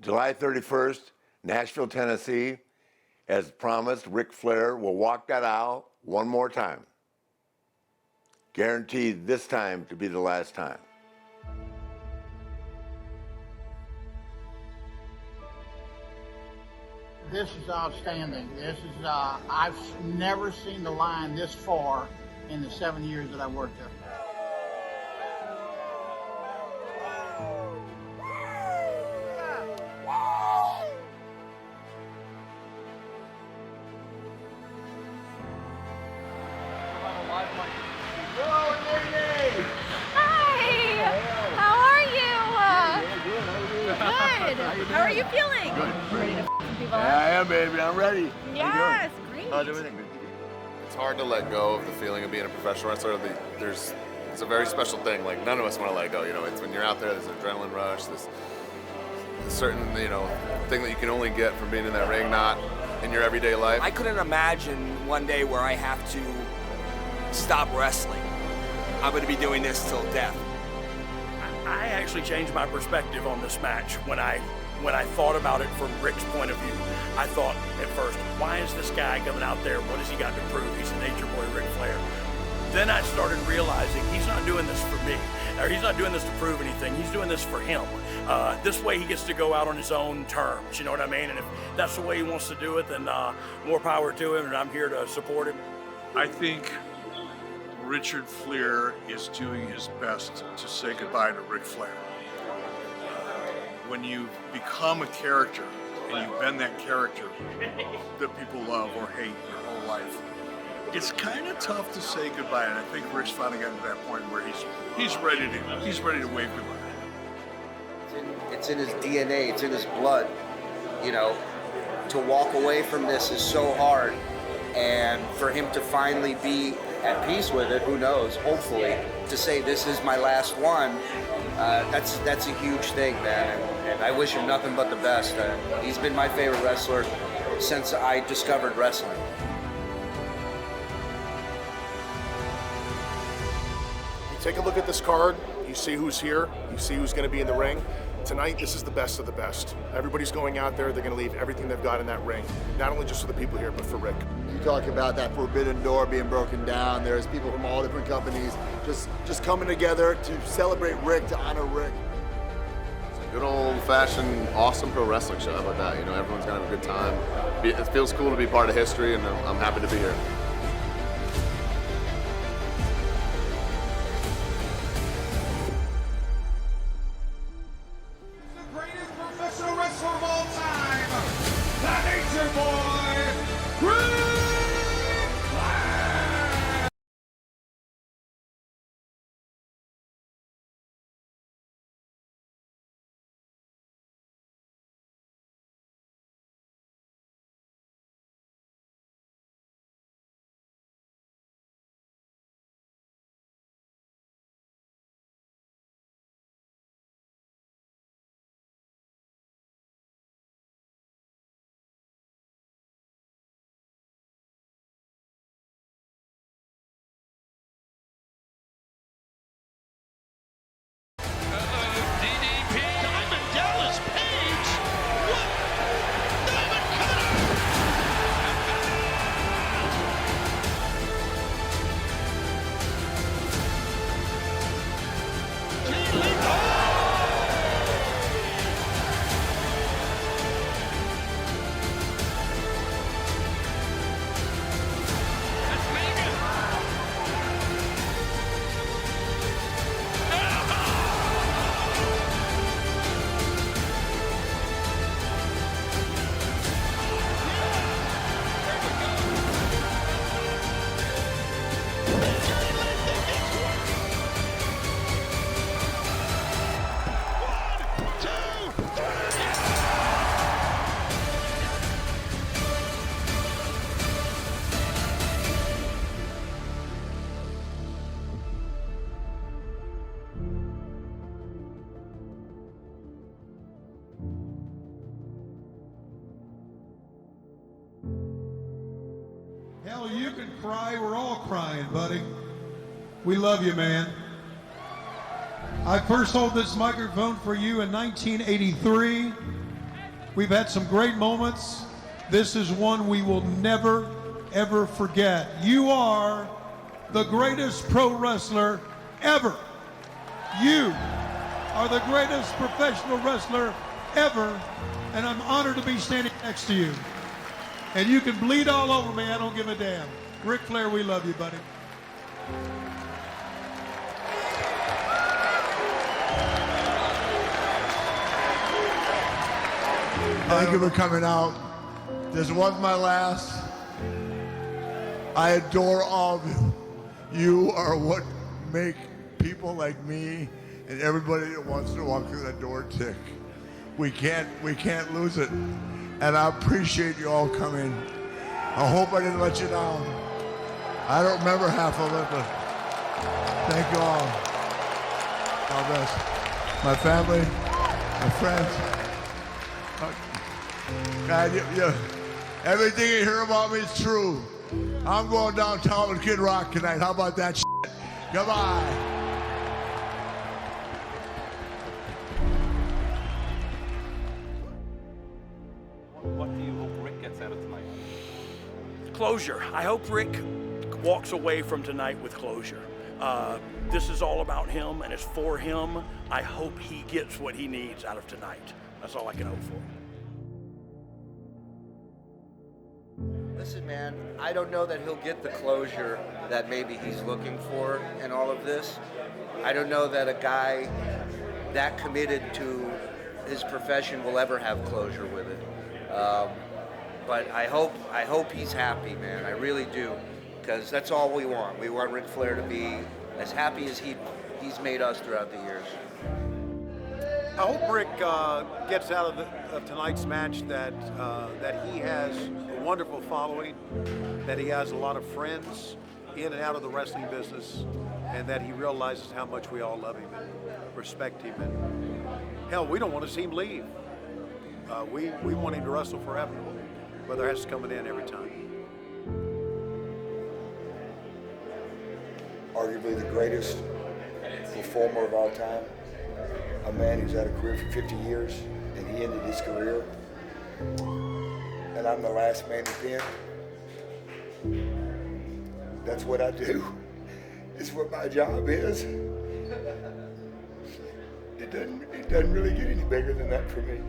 July 31st, Nashville, Tennessee. As promised, Ric Flair will walk that aisle one more time. Guaranteed this time to be the last time. This is outstanding. This is, I've never seen the line this far in the 7 years that I've worked there. How are you feeling? Good. You ready to f some people Yeah, I up? am, baby. I'm ready. Yes, great. How's everything? It's hard to let go of the feeling of being a professional wrestler. It's a very special thing. Like, none of us want to let go. You know, it's when you're out there, there's an adrenaline rush, this certain, thing that you can only get from being in that ring, not in your everyday life. I couldn't imagine one day where I have to stop wrestling. I'm going to be doing this till death. I actually changed my perspective on this match when I thought about it from Ric's point of view. I thought at first, why is this guy coming out there? What has he got to prove? He's a nature boy, Ric Flair. Then I started realizing he's not doing this for me, or he's not doing this to prove anything. He's doing this for him. This way he gets to go out on his own terms, you know what I mean? And if that's the way he wants to do it, then more power to him, and I'm here to support him. I think Richard Flair is doing his best to say goodbye to Ric Flair. When you become a character and you've been that character that people love or hate your whole life, it's kind of tough to say goodbye. And I think Ric's finally gotten to that point where he's ready to wave goodbye. It's in his DNA. It's in his blood. You know, to walk away from this is so hard, and for him to finally be at peace with it, who knows, hopefully, to say this is my last one, that's a huge thing, man, and I wish him nothing but the best. He's been my favorite wrestler since I discovered wrestling. You take a look at this card, you see who's here, you see who's going to be in the ring. Tonight, this is the best of the best. Everybody's going out there, they're going to leave everything they've got in that ring, not only just for the people here, but for Ric. You talk about that forbidden door being broken down. There's people from all different companies just coming together to celebrate Ric, to honor Ric. It's a good old-fashioned, awesome pro wrestling show. How about that? You know, everyone's going to have a good time. It feels cool to be part of history, and I'm happy to be here. Hell, you can cry. We're all crying, buddy. We love you, man. I first hold this microphone for you in 1983. We've had some great moments. This is one we will never, ever forget. You are the greatest pro wrestler ever. You are the greatest professional wrestler ever, and I'm honored to be standing next to you. And you can bleed all over me, I don't give a damn. Ric Flair, we love you, buddy. Thank you for coming out. This was my last. I adore all of you. You are what make people like me and everybody that wants to walk through that door tick. We can't lose it. And I appreciate you all coming. I hope I didn't let you down. I don't remember half of it, but thank you all. God bless. My family, my friends. God, everything you hear about me is true. I'm going downtown with Kid Rock tonight. How about that shit? Goodbye. What do you hope Ric gets out of tonight? Closure. I hope Ric walks away from tonight with closure. This is all about him and it's for him. I hope he gets what he needs out of tonight. That's all I can hope for. Listen, man, I don't know that he'll get the closure that maybe he's looking for in all of this. I don't know that a guy that committed to his profession will ever have closure with it. But I hope he's happy, man. I really do, because that's all we want. We want Ric Flair to be as happy as he's made us throughout the years. I hope Ric gets out of tonight's match that he has a wonderful following, that he has a lot of friends in and out of the wrestling business, and that he realizes how much we all love him and respect him. And hell, we don't want to see him leave. We want him to wrestle forever, whether it has to come in every time. Arguably the greatest performer of all time. A man who's had a career for 50 years, and he ended his career. And I'm the last man to pin. That's what I do. It's what my job is. It doesn't really get any bigger than that for me.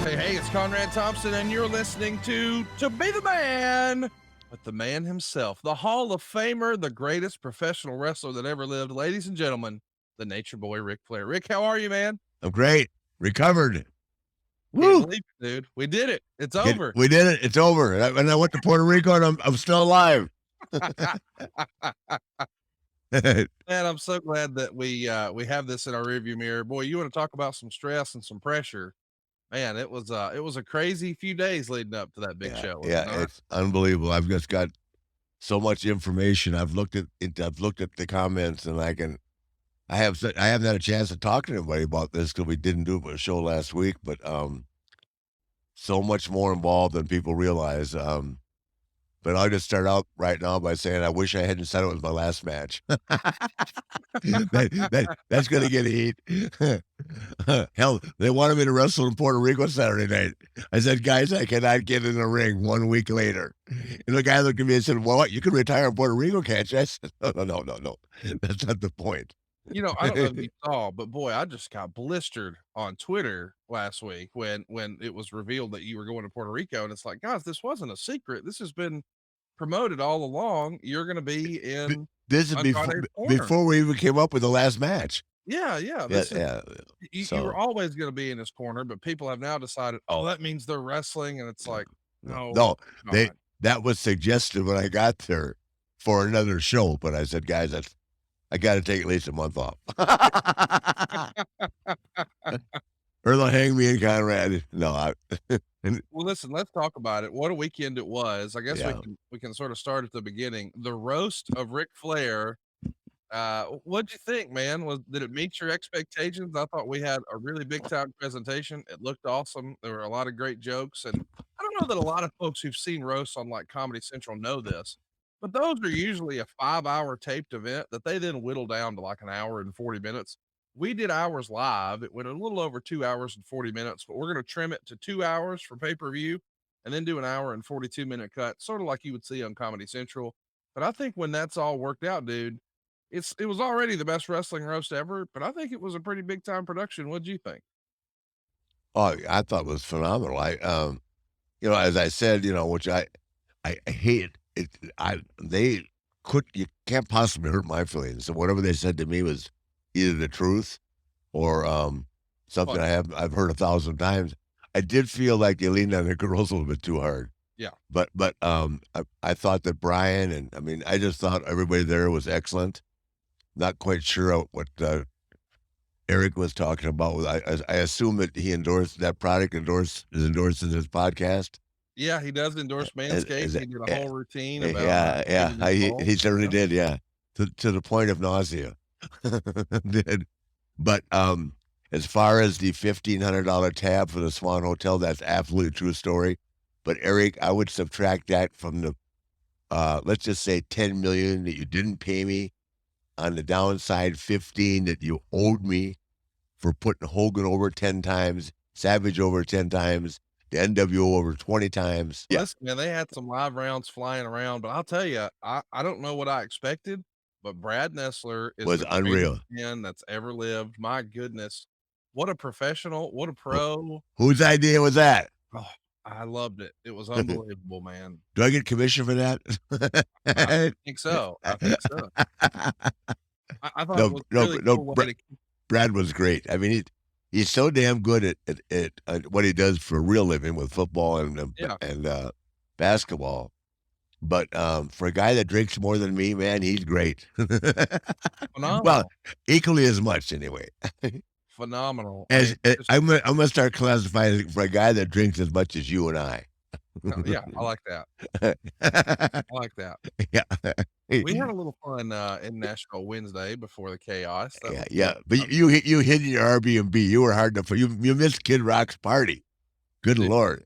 Hey, it's Conrad Thompson, and you're listening to Be the Man with the man himself, the Hall of Famer, the greatest professional wrestler that ever lived. Ladies and gentlemen, the Nature Boy, Ric Flair. Ric, how are you, man? I'm great. Recovered. Woo! Believe it, dude. We did it. It's over. We did it. It's over. And I went to Puerto Rico, and I'm still alive. Man, I'm so glad that we have this in our rearview mirror. Boy, you want to talk about some stress and some pressure. Man, it was a crazy few days leading up to that big show. Yeah, it's unbelievable. I've just got so much information. I've looked at the comments, and I haven't had a chance to talk to anybody about this because we didn't do a show last week. But so much more involved than people realize. But I'll just start out right now by saying I wish I hadn't said it was my last match. That's going to get heat. Hell, they wanted me to wrestle in Puerto Rico Saturday night. I said, guys, I cannot get in the ring 1 week later. And the guy looked at me and said, well, what, you can retire in Puerto Rico, can't you? I said, no. That's not the point. You know, I don't know if you saw, but boy, I just got blistered on Twitter last week when it was revealed that you were going to Puerto Rico. And it's like, guys, this wasn't a secret. This has been promoted all along. You're going to be in this is before we even came up with the last match. Yeah. You were always going to be in his corner, but people have now decided, oh, that means they're wrestling. And it's like, no, that was suggested when I got there for another show, but I said, guys, I got to take at least a month off. Or they'll hang me in Conrad. No, well, listen, let's talk about it. What a weekend it was. I guess Yeah. we can sort of start at the beginning. The roast of Ric Flair. What'd you think, man? Did it meet your expectations? I thought we had a really big time presentation. It looked awesome. There were a lot of great jokes, and I don't know that a lot of folks who've seen roasts on like Comedy Central know this, but those are usually a 5-hour taped event that they then whittle down to like an hour and 40 minutes. We did ours live. It went a little over 2 hours and 40 minutes, but we're going to trim it to 2 hours for pay-per-view and then do an hour and 42-minute cut, sort of like you would see on Comedy Central. But I think when that's all worked out, dude, it was already the best wrestling roast ever, but I think it was a pretty big time production. What'd you think? Oh, I thought it was phenomenal. You know, as I said, you know, which I hate it. You can't possibly hurt my feelings. So whatever they said to me was either the truth or something I've heard 1,000 times. I did feel like they leaned on the girls a little bit too hard. Yeah. But I thought that Brian and I mean, I just thought everybody there was excellent. Not quite sure what Eric was talking about. I assume that he endorsed that product, is endorsing his podcast. Yeah, he does endorse Manscaped. He did a whole routine about yeah. He certainly did, yeah. To the point of nausea. But as far as the $1,500 tab for the Swan Hotel, that's absolutely a true story. But Eric, I would subtract that from the let's just say 10 million that you didn't pay me. On the downside, 15 that you owed me for putting Hogan over 10 times, Savage over 10 times, the NWO over 20 times. Yeah. Listen, man, they had some live rounds flying around, but I'll tell you, I don't know what I expected, but Brad Nessler Was the unreal. greatest man that's ever lived. My goodness. What a professional. What a pro. Whose idea was that? Oh, I loved it. It was unbelievable, man. Do I get commission for that? I think so. I thought it was really cool Brad was great. I mean, he's so damn good at what he does for a real living with football and basketball. But for a guy that drinks more than me, man, he's great. Phenomenal. Well, equally as much anyway. Phenomenal. I'm gonna start classifying for a guy that drinks as much as you and I. Yeah, I like that. I like that. Yeah. We had a little fun in Nashville Wednesday before the chaos. Yeah. But you hid in your Airbnb. You were hard to you missed Kid Rock's party. Good Lord.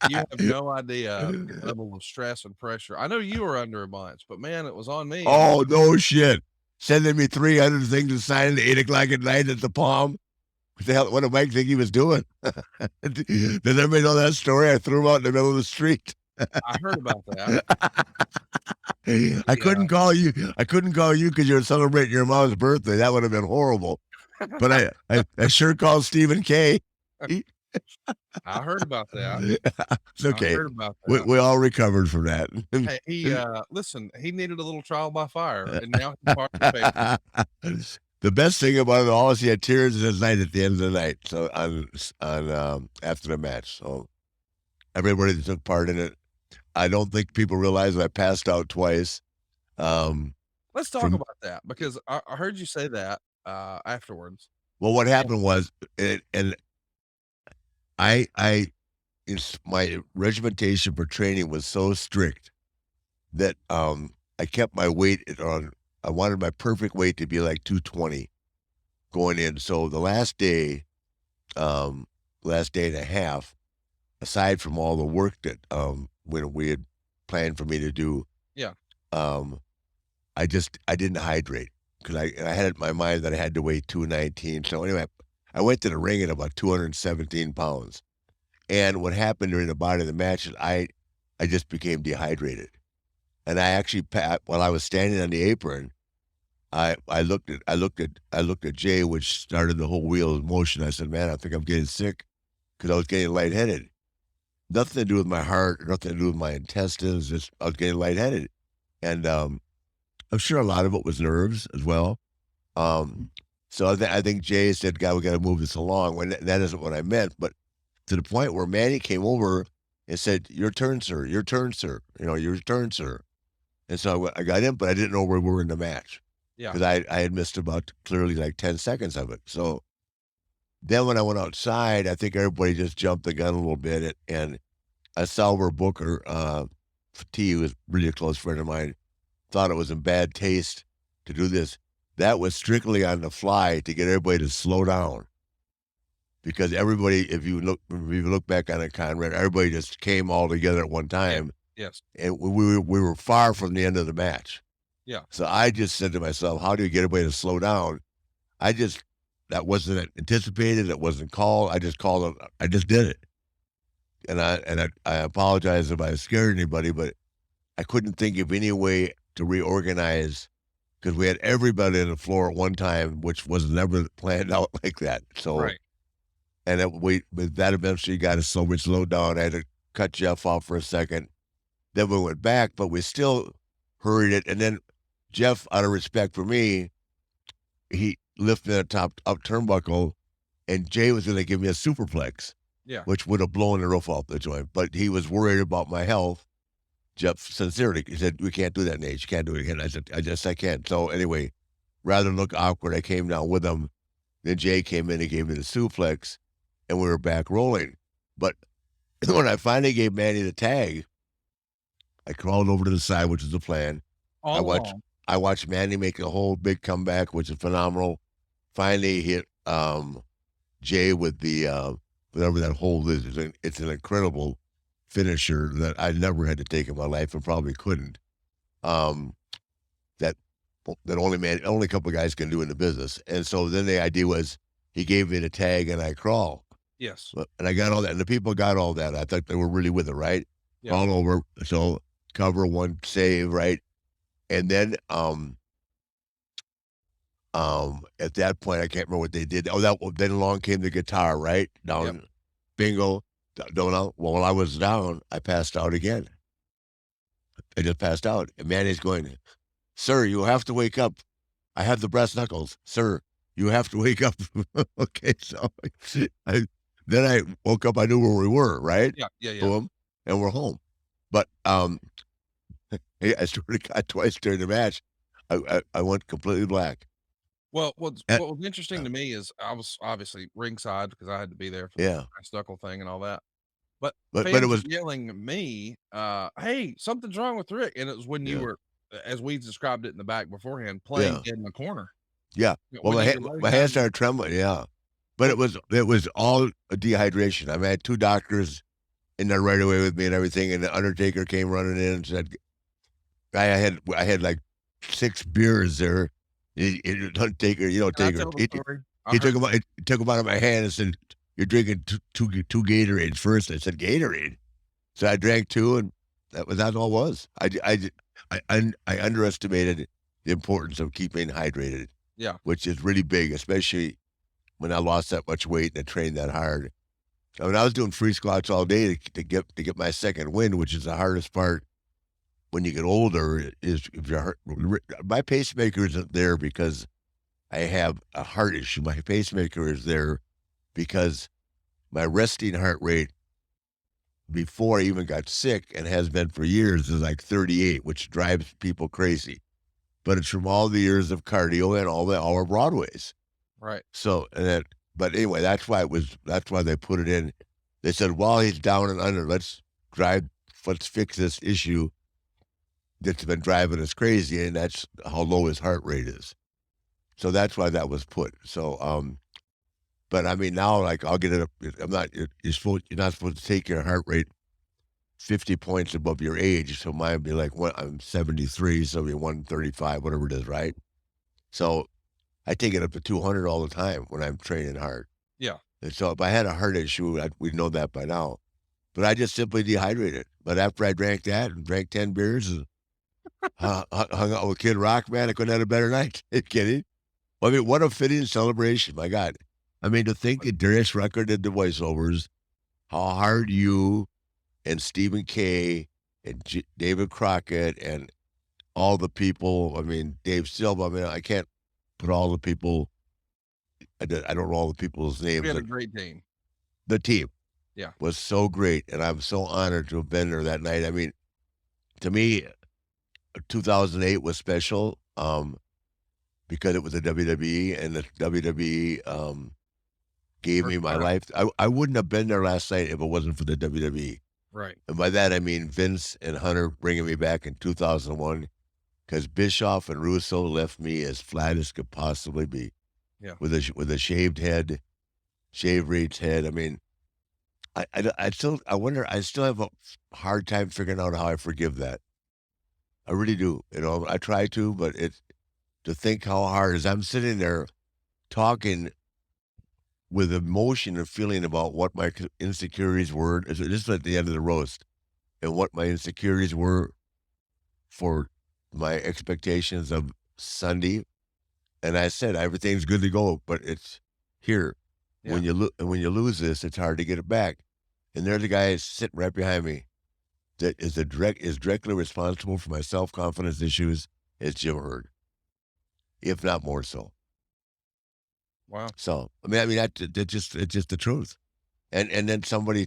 You have no idea the level of stress and pressure. I know you were under a bunch, but man, it was on me. Oh, no shit. Sending me 300 things to sign at 8 o'clock at night at the Palm. What the hell? What did Mike think he was doing? Does everybody know that story? I threw him out in the middle of the street. I heard about that. I couldn't call you. I couldn't call you because you were celebrating your mom's birthday. That would have been horrible. But I sure called Stephen K. I heard about that. It's okay. I heard about that. We all recovered from that. Hey, listen, he needed a little trial by fire, and now he's part of the paper. The best thing about it all is he had tears in his night at the end of the night. So on after the match. So everybody that took part in it. I don't think people realize I passed out twice. Let's talk about that because I heard you say that afterwards. Well, what happened was, my regimentation for training was so strict that I kept my weight I wanted my perfect weight to be like 220 going in. So the last day and a half, aside from all the work that when we had planned for me to do, I didn't hydrate because I had it in my mind that I had to weigh 219. So anyway, I went to the ring at about 217 pounds. And what happened during the body of the match is I just became dehydrated. And I actually, while I was standing on the apron, I looked at Jay, which started the whole wheel of motion. I said, man, I think I'm getting sick because I was getting lightheaded. Nothing to do with my heart, nothing to do with my intestines. Just I was getting lightheaded. And I'm sure a lot of it was nerves as well. So I think Jay said, God, we got to move this along. When that isn't what I meant, but to the point where Manny came over and said, your turn, sir, your turn, sir. You know, your turn, sir. And so I got in, but I didn't know where we were in the match. Yeah. Because I had missed about clearly like 10 seconds of it. So then when I went outside, I think everybody just jumped the gun a little bit. And I saw where Booker T, who was really a close friend of mine, thought it was in bad taste to do this. That was strictly on the fly to get everybody to slow down. Because everybody, if you look back on it, Conrad, everybody just came all together at one time. Yes. And we were far from the end of the match. Yeah. So I just said to myself, how do you get everybody to slow down? That wasn't anticipated. It wasn't called. I just called it. I just did it. And I apologize if I scared anybody, but I couldn't think of any way to reorganize because we had everybody on the floor at one time, which was never planned out like that. So, Right. And that eventually got us so much slowed down. I had to cut Jeff off for a second. Then we went back, but we still hurried it. And then Jeff, out of respect for me, he lifted the top up turnbuckle, and Jay was going to give me a superplex, which would have blown the roof off the joint. But he was worried about my health. Jeff, sincerely, he said, "We can't do that, Nate. You can't do it again." I said, I can't. So anyway, rather than look awkward, I came down with him. Then Jay came in and gave me the suplex, and we were back rolling. But when I finally gave Manny the tag, I crawled over to the side, which is the plan. I watched Manny make a whole big comeback, which is phenomenal. Finally hit Jay with the whatever that hold is. It's an incredible finisher that I never had to take in my life and probably couldn't. That only a couple of guys can do in the business. And so then the idea was he gave me the tag and I crawl. Yes. And I got all that, and the people got all that. I thought they were really with it, right? Yeah. All over. So cover, one save, right? And then at that point, I can't remember what they did. Then along came the guitar, right? Down, bingo. Well, while I was down, I passed out again. I just passed out. And Manny's going, "Sir, you have to wake up. I have the brass knuckles. Sir, you have to wake up." Okay, so then I woke up. I knew where we were, right? Yeah. Boom, and we're home. But I sort of got twice during the match. I went completely black. Well, what was interesting to me is I was obviously ringside because I had to be there for the knuckle thing and all that. But fans it was yelling at me, "Hey, something's wrong with Rick," and it was when you were, as we described it in the back beforehand, playing dead in the corner. Yeah. Well, my hands started trembling. Yeah, but it was all a dehydration. I had two doctors in there right away with me and everything, and the Undertaker came running in and said, I had like 6 beers there. Undertaker, he took them out of my hand and said, "You're drinking two Gatorades first." I said, "Gatorade?" So I drank 2, and that's all it was. I underestimated the importance of keeping hydrated. Yeah. Which is really big, especially when I lost that much weight and I trained that hard. I mean, I was doing free squats all day to get my second wind, which is the hardest part when you get older. Is if you're my pacemaker isn't there because I have a heart issue. My pacemaker is there because my resting heart rate before I even got sick, and has been for years, is like 38, which drives people crazy. But it's from all the years of cardio and all our Broadways. Right. So, but anyway, that's why they put it in. They said, while he's down and under, let's fix this issue that's been driving us crazy, and that's how low his heart rate is. So that's why that was put. So, but I mean, now, like, I'll get it up. You're not supposed to take your heart rate 50 points above your age. So mine would be like, I'm 73, so it'll be 135, whatever it is, right? So I take it up to 200 all the time when I'm training hard. Yeah. And so if I had a heart issue, we'd know that by now. But I just simply dehydrated. But after I drank that and drank 10 beers and hung out with Kid Rock, man, I couldn't have had a better night. Are you kidding? Well, I mean, what a fitting celebration. My God. I mean, to think that Darius Rucker did the voiceovers, how hard you and Stephen K. and David Crockett and all the people, I mean, Dave Silva, I mean, I can't put all the people, I don't know all the people's names. We had a great team. The team was so great, and I'm so honored to have been there that night. I mean, to me, 2008 was special because it was the WWE, and the WWE gave me my life. I wouldn't have been there last night if it wasn't for the WWE. Right. And by that, I mean Vince and Hunter bringing me back in 2001, because Bischoff and Russo left me as flat as could possibly be. Yeah. With a shaved head, shaved Reed's head. I mean, I still have a hard time figuring out how I forgive that. I really do. You know, I try to, but to think how hard, as I'm sitting there talking with emotion and feeling about what my insecurities were. This is at the end of the roast, and what my insecurities were for my expectations of Sunday. And I said, everything's good to go, but it's here. Yeah. When you lose this, it's hard to get it back. And they're the guys sitting right behind me that is directly responsible for my self-confidence issues as Jim Herd, if not more so. Wow. So, I mean, it's just the truth. And then somebody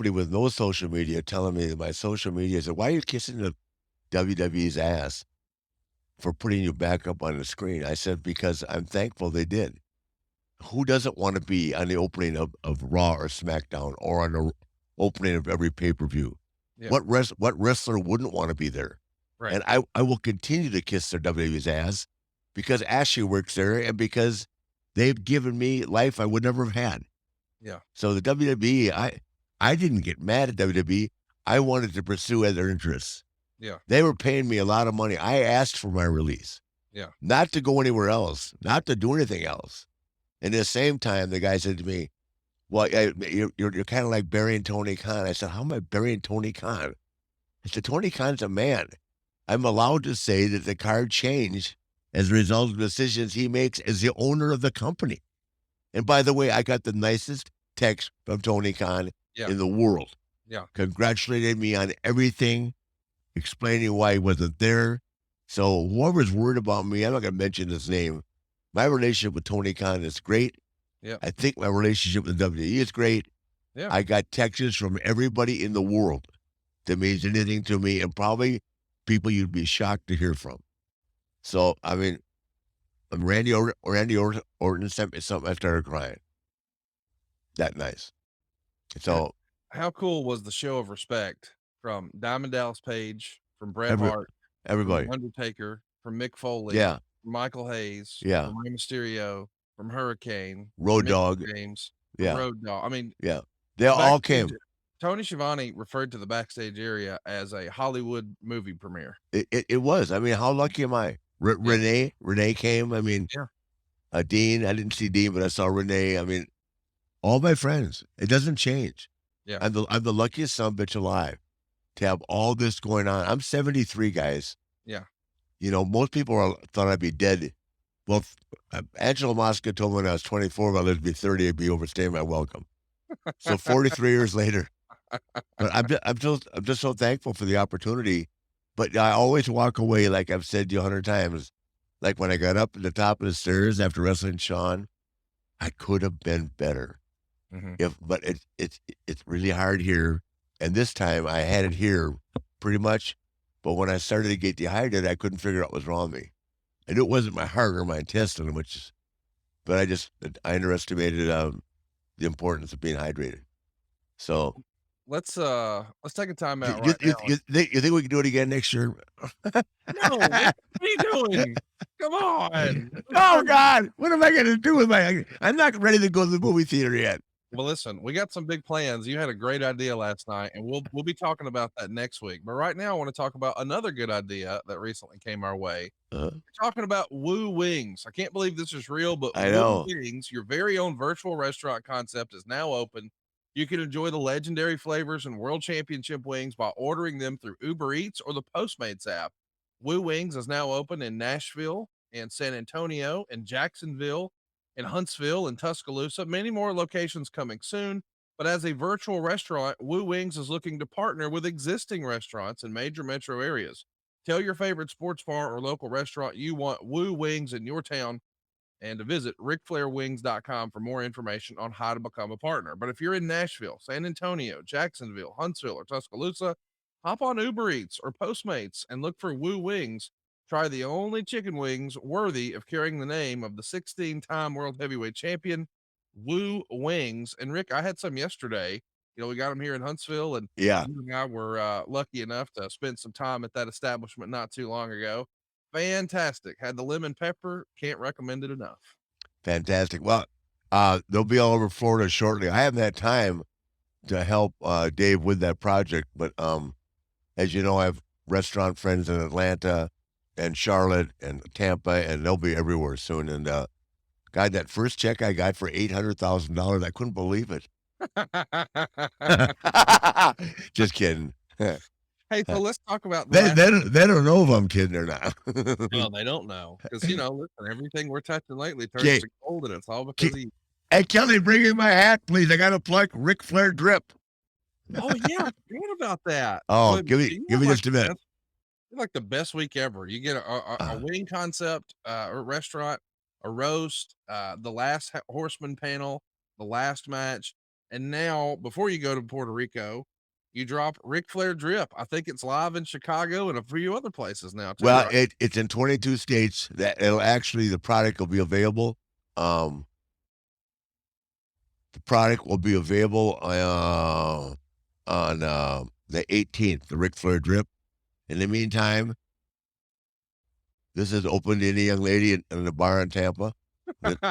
with no social media telling me that my social media said, why are you kissing the WWE's ass for putting you back up on the screen? I said, because I'm thankful they did. Who doesn't want to be on the opening of Raw or SmackDown, or on the opening of every pay-per-view? Yeah. What wrestler wouldn't want to be there? Right. And I will continue to kiss their WWE's ass because Ashley works there, and because they've given me life I would never have had. Yeah. So the WWE, I didn't get mad at WWE. I wanted to pursue other interests. Yeah. They were paying me a lot of money. I asked for my release. Yeah. Not to go anywhere else, not to do anything else. And at the same time, the guy said to me, well, you're kind of like burying Tony Khan. I said, how am I burying Tony Khan? I said, Tony Khan's a man. I'm allowed to say that the card changed as a result of decisions he makes as the owner of the company. And by the way, I got the nicest text from Tony Khan in the world. Yeah. Congratulating me on everything, explaining why he wasn't there. So whoever's worried about me, I'm not going to mention his name. My relationship with Tony Khan is great. Yeah. I think my relationship with WWE is great. Yeah. I got texts from everybody in the world that means anything to me, and probably people you'd be shocked to hear from. So, I mean, Randy Orton sent me something, I started crying. That nice. So, how cool was the show of respect from Diamond Dallas Page, from Bret Hart, everybody, from Undertaker, from Mick Foley, Yeah. from Michael Hayes, Yeah. from Rey Mysterio, from Hurricane, Road from Dogg. Mickie James, from Yeah. Road Dogg. I mean, Yeah. They all Backstage- came. Tony Schiavone referred to the backstage area as a Hollywood movie premiere. It was. I mean, how lucky am I? Renee came. I mean, Dean. I didn't see Dean, but I saw Renee. I mean, all my friends. It doesn't change. Yeah. I'm the luckiest son of a bitch alive to have all this going on. I'm 73, guys. Yeah. You know, most people thought I'd be dead. Well, Angela Mosca told me when I was 24, if I lived to be 30, I'd be overstaying my welcome. So 43 years later. But I'm just so thankful for the opportunity. But I always walk away, like I've said to you 100 times, like when I got up at the top of the stairs after wrestling Shaun, I could have been better. But it's really hard here. And this time I had it here pretty much. But when I started to get dehydrated, I couldn't figure out what was wrong with me. I knew it wasn't my heart or my intestine, but I underestimated the importance of being hydrated. So Let's take a time out you, right now. you think we can do it again next year? No, what are you doing? Come on. Oh God, what am I going to do with I'm not ready to go to the movie theater yet. Well, listen, we got some big plans. You had a great idea last night, and we'll be talking about that next week. But right now, I want to talk about another good idea that recently came our way. We're talking about Wooooo Wings. I can't believe this is real, but I know. Wooooo Wings, your very own virtual restaurant concept, is now open. You can enjoy the legendary flavors and World Championship wings by ordering them through Uber Eats or the Postmates app. Wooooo Wings is now open in Nashville and San Antonio and Jacksonville, in Huntsville and Tuscaloosa. Many more locations coming soon. But as a virtual restaurant, Wooooo Wings is looking to partner with existing restaurants in major metro areas. Tell your favorite sports bar or local restaurant you want Wooooo Wings in your town, and to visit RicFlairWings.com for more information on how to become a partner. But if you're in Nashville, San Antonio, Jacksonville, Huntsville, or Tuscaloosa, hop on Uber Eats or Postmates and look for Woo Wings. Try the only chicken wings worthy of carrying the name of the 16-time world heavyweight champion, Woo Wings. And Rick, I had some yesterday. You know, we got them here in Huntsville, and Yeah. you and I were lucky enough to spend some time at that establishment not too long ago. Fantastic. Had the lemon pepper. Can't recommend it enough. Fantastic. Well, they'll be all over Florida shortly. I haven't had time to help Dave with that project, but as you know, I have restaurant friends in Atlanta and Charlotte and Tampa, and they'll be everywhere soon. And God, that first check I got for $800,000, I couldn't believe it. Just kidding. Hey, so let's talk about the They don't know if I'm kidding or not. No, they don't know, because you know, listen, everything we're touching lately turns to gold, and it's all because of you. Hey, Kelly, bring in my hat, please. I got to plug Ric Flair drip. Oh yeah, I forgot about that. Oh, Well, give me just a minute. like the best week ever. You get a wing concept, or restaurant, a roast, the last horseman panel, the last match, and now before you go to Puerto Rico, you drop Ric Flair drip. I think it's live in Chicago and a few other places now too. Well, right? it's in 22 states. That it'll actually the product will be available. The product will be available on the 18th, the Ric Flair drip. In the meantime, this is open to any young lady in the bar in Tampa. Let's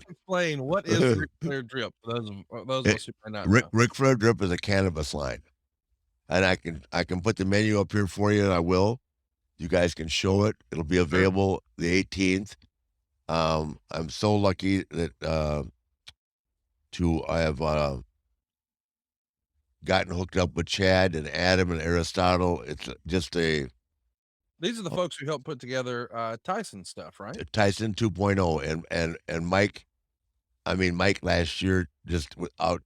explain what is Ric Flair drip for those of us who might not know. Ric Flair drip is a cannabis line, and I can put the menu up here for you, and I will. You guys can show it. It'll be available the 18th. I'm so lucky that I have gotten hooked up with Chad and Adam and Aristotle. It's just These are the folks who helped put together Tyson stuff, right? Tyson 2.0 and Mike. I mean, Mike last year, just without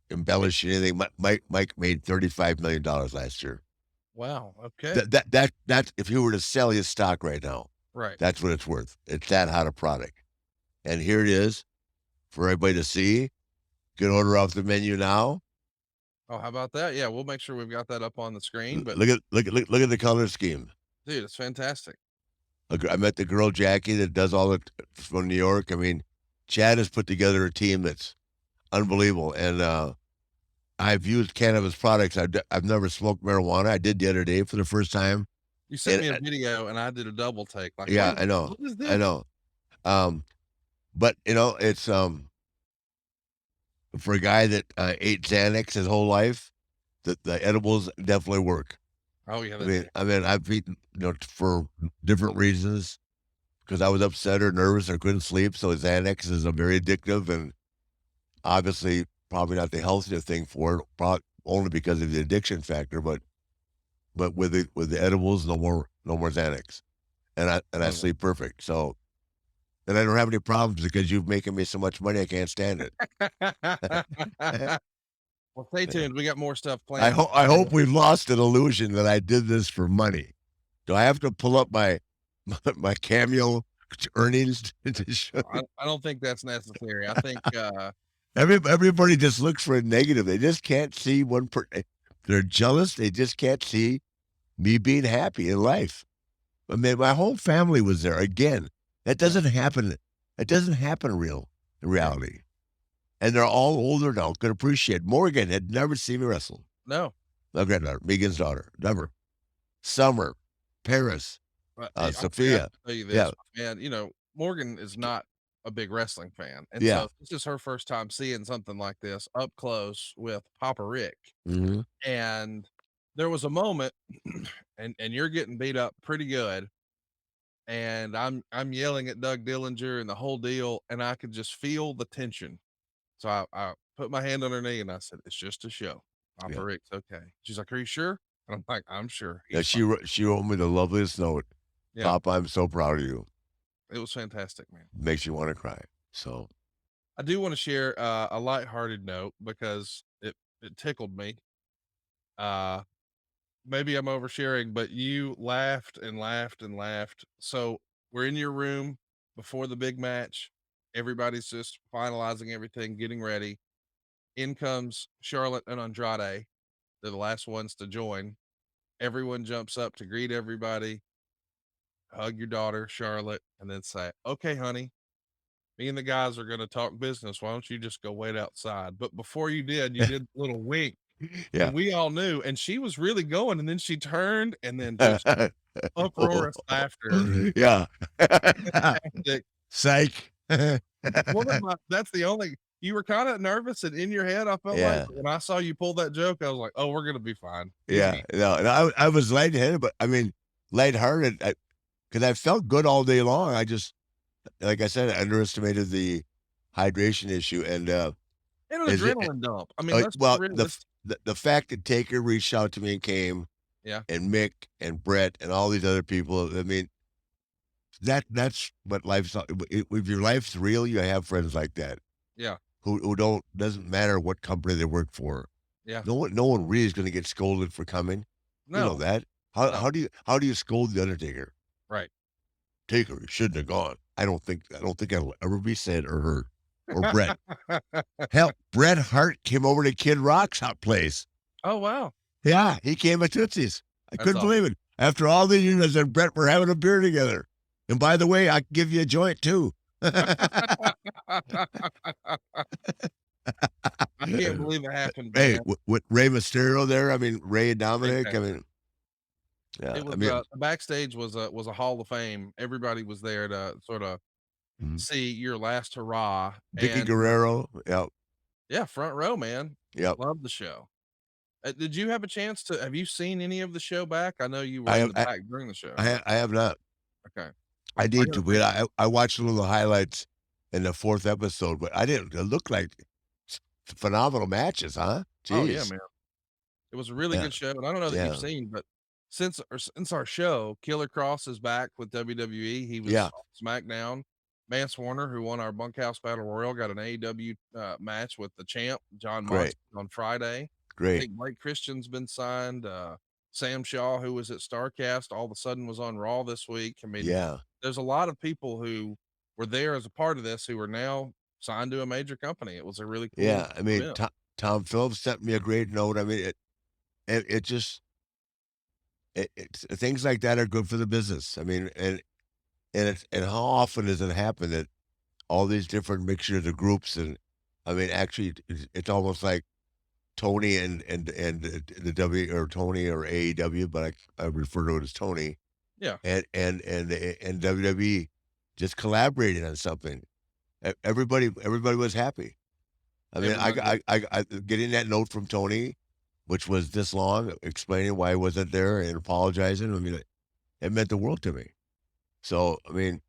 embellishing anything, Mike made $35 million last year. Wow. Okay. That's if he were to sell his stock right now, right? That's what it's worth. It's that hot a product, and here it is for everybody to see. You can order off the menu now. Oh, how about that? Yeah, we'll make sure we've got that up on the screen. But look at the color scheme, dude. It's fantastic. I met the girl Jackie that does all it from New York. I mean, Chad has put together a team that's unbelievable, and I've used cannabis products. I've never smoked marijuana. I did the other day for the first time. You sent me a video, and I did a double take. Like, yeah, I know, what is this? I know. But you know, it's for a guy that ate Xanax his whole life, the edibles definitely work. Oh yeah, I mean, I've eaten, for different reasons, because I was upset or nervous or couldn't sleep. So Xanax is a very addictive, and obviously probably not the healthiest thing for it, probably only because of the addiction factor. But with the edibles, no more Xanax, and I sleep perfect. So. And I don't have any problems because you've making me so much money I can't stand it. Well, stay tuned. We got more stuff planned. I hope we've lost an illusion that I did this for money. Do I have to pull up my Cameo earnings to show? I don't think that's necessary. I think everybody just looks for a negative. They just can't see they're jealous. They just can't see me being happy in life. I mean, my whole family was there again. That doesn't happen. That doesn't happen in reality. And they're all older now, could appreciate. Morgan had never seen me wrestle. No. My granddaughter, Megan's daughter, never. Summer, Paris, Sophia. Tell you this, man, Morgan is not a big wrestling fan. And so this is her first time seeing something like this up close with Papa Ric. Mm-hmm. And there was a moment, and you're getting beat up pretty good. And I'm yelling at Doug Dillinger and the whole deal, and I could just feel the tension. So I put my hand on her knee and I said, "It's just a show. Papa Ric's okay." She's like, "Are you sure?" And I'm like, "I'm sure." Yeah, she wrote me the loveliest note. Yeah. Papa, I'm so proud of you. It was fantastic, man. Makes you want to cry. So I do want to share a lighthearted note because it tickled me. Maybe I'm oversharing, but you laughed and laughed and laughed. So we're in your room before the big match. Everybody's just finalizing everything, getting ready. In comes Charlotte and Andrade. They're the last ones to join. Everyone jumps up to greet everybody, hug your daughter, Charlotte, and then say, okay, honey, me and the guys are going to talk business. Why don't you just go wait outside? But before you did a little wink. Yeah. And we all knew, and she was really going, and then she turned and then just uproarious laughter. Yeah. Fantastic. Psych. That's the only, you were kind of nervous, and in your head, I felt like Yeah. when I saw you pull that joke, I was like, oh, we're going to be fine. Yeah. No, I was lightheaded, but I mean, lighthearted, because I felt good all day long. I just, like I said, I underestimated the hydration issue. And an adrenaline dump. I mean, let's well, be realistic. the fact that Taker reached out to me and came, Yeah. and Mick and Brett and all these other people, I mean, that's what life's. If your life's real, you have friends like that. Yeah. Who doesn't matter what company they work for. Yeah. No one really is going to get scolded for coming. No. You know that. How do you scold the Undertaker? Right. Taker, you shouldn't have gone. I don't think that'll ever be said or heard. Or Brett. Hell, Bret Hart came over to Kid Rock's hot place. Oh, wow. Yeah, he came at Tootsie's. I couldn't awesome. believe it. After all these years, and Brett were having a beer together. And by the way, I can give you a joint too. I can't believe it happened. Hey, Man. with Rey Mysterio there, I mean, Ray and Dominic, Okay. I mean, yeah, It was I mean, Backstage was a Hall of Fame. Everybody was there to sort of see your last hurrah. Vicky And, Guerrero, yeah, yeah, front row, man. Yep. Love the show. Did you have a chance to? Have you seen any of the show back? I know you were I in have- the back during the show. I have not. Okay. I need gotta to, but I watched a little highlights in the 4th episode, but I didn't. It looked like phenomenal matches, huh? Jeez. Oh yeah, man. It was a really Yeah. good show, and I don't know that Yeah. you've seen, but since our show, Killer Kross is back with WWE. He was Yeah. on SmackDown. Mance Warner, who won our Bunkhouse Battle Royal, got an AEW match with the champ John Great. Moxley on Friday. I Great. think Blake Christian's been signed. Sam Shaw, who was at Starcast, all of a sudden was on Raw this week. I mean, Yeah. there's a lot of people who were there as a part of this who are now signed to a major company. It was a really cool Yeah. I mean, event. Tom Phillips sent me a great note. I mean, it just, it's things like that are good for the business. I mean, and how often does it happen that all these different mixtures of groups, and I mean, actually, it's almost like Tony and the W, or Tony or AEW, but I refer to it as Tony. Yeah. And WWE just collaborating on something. Everybody was happy. I mean, I getting that note from Tony, which was this long, explaining why I wasn't there and apologizing. I mean, it meant the world to me. So, I mean,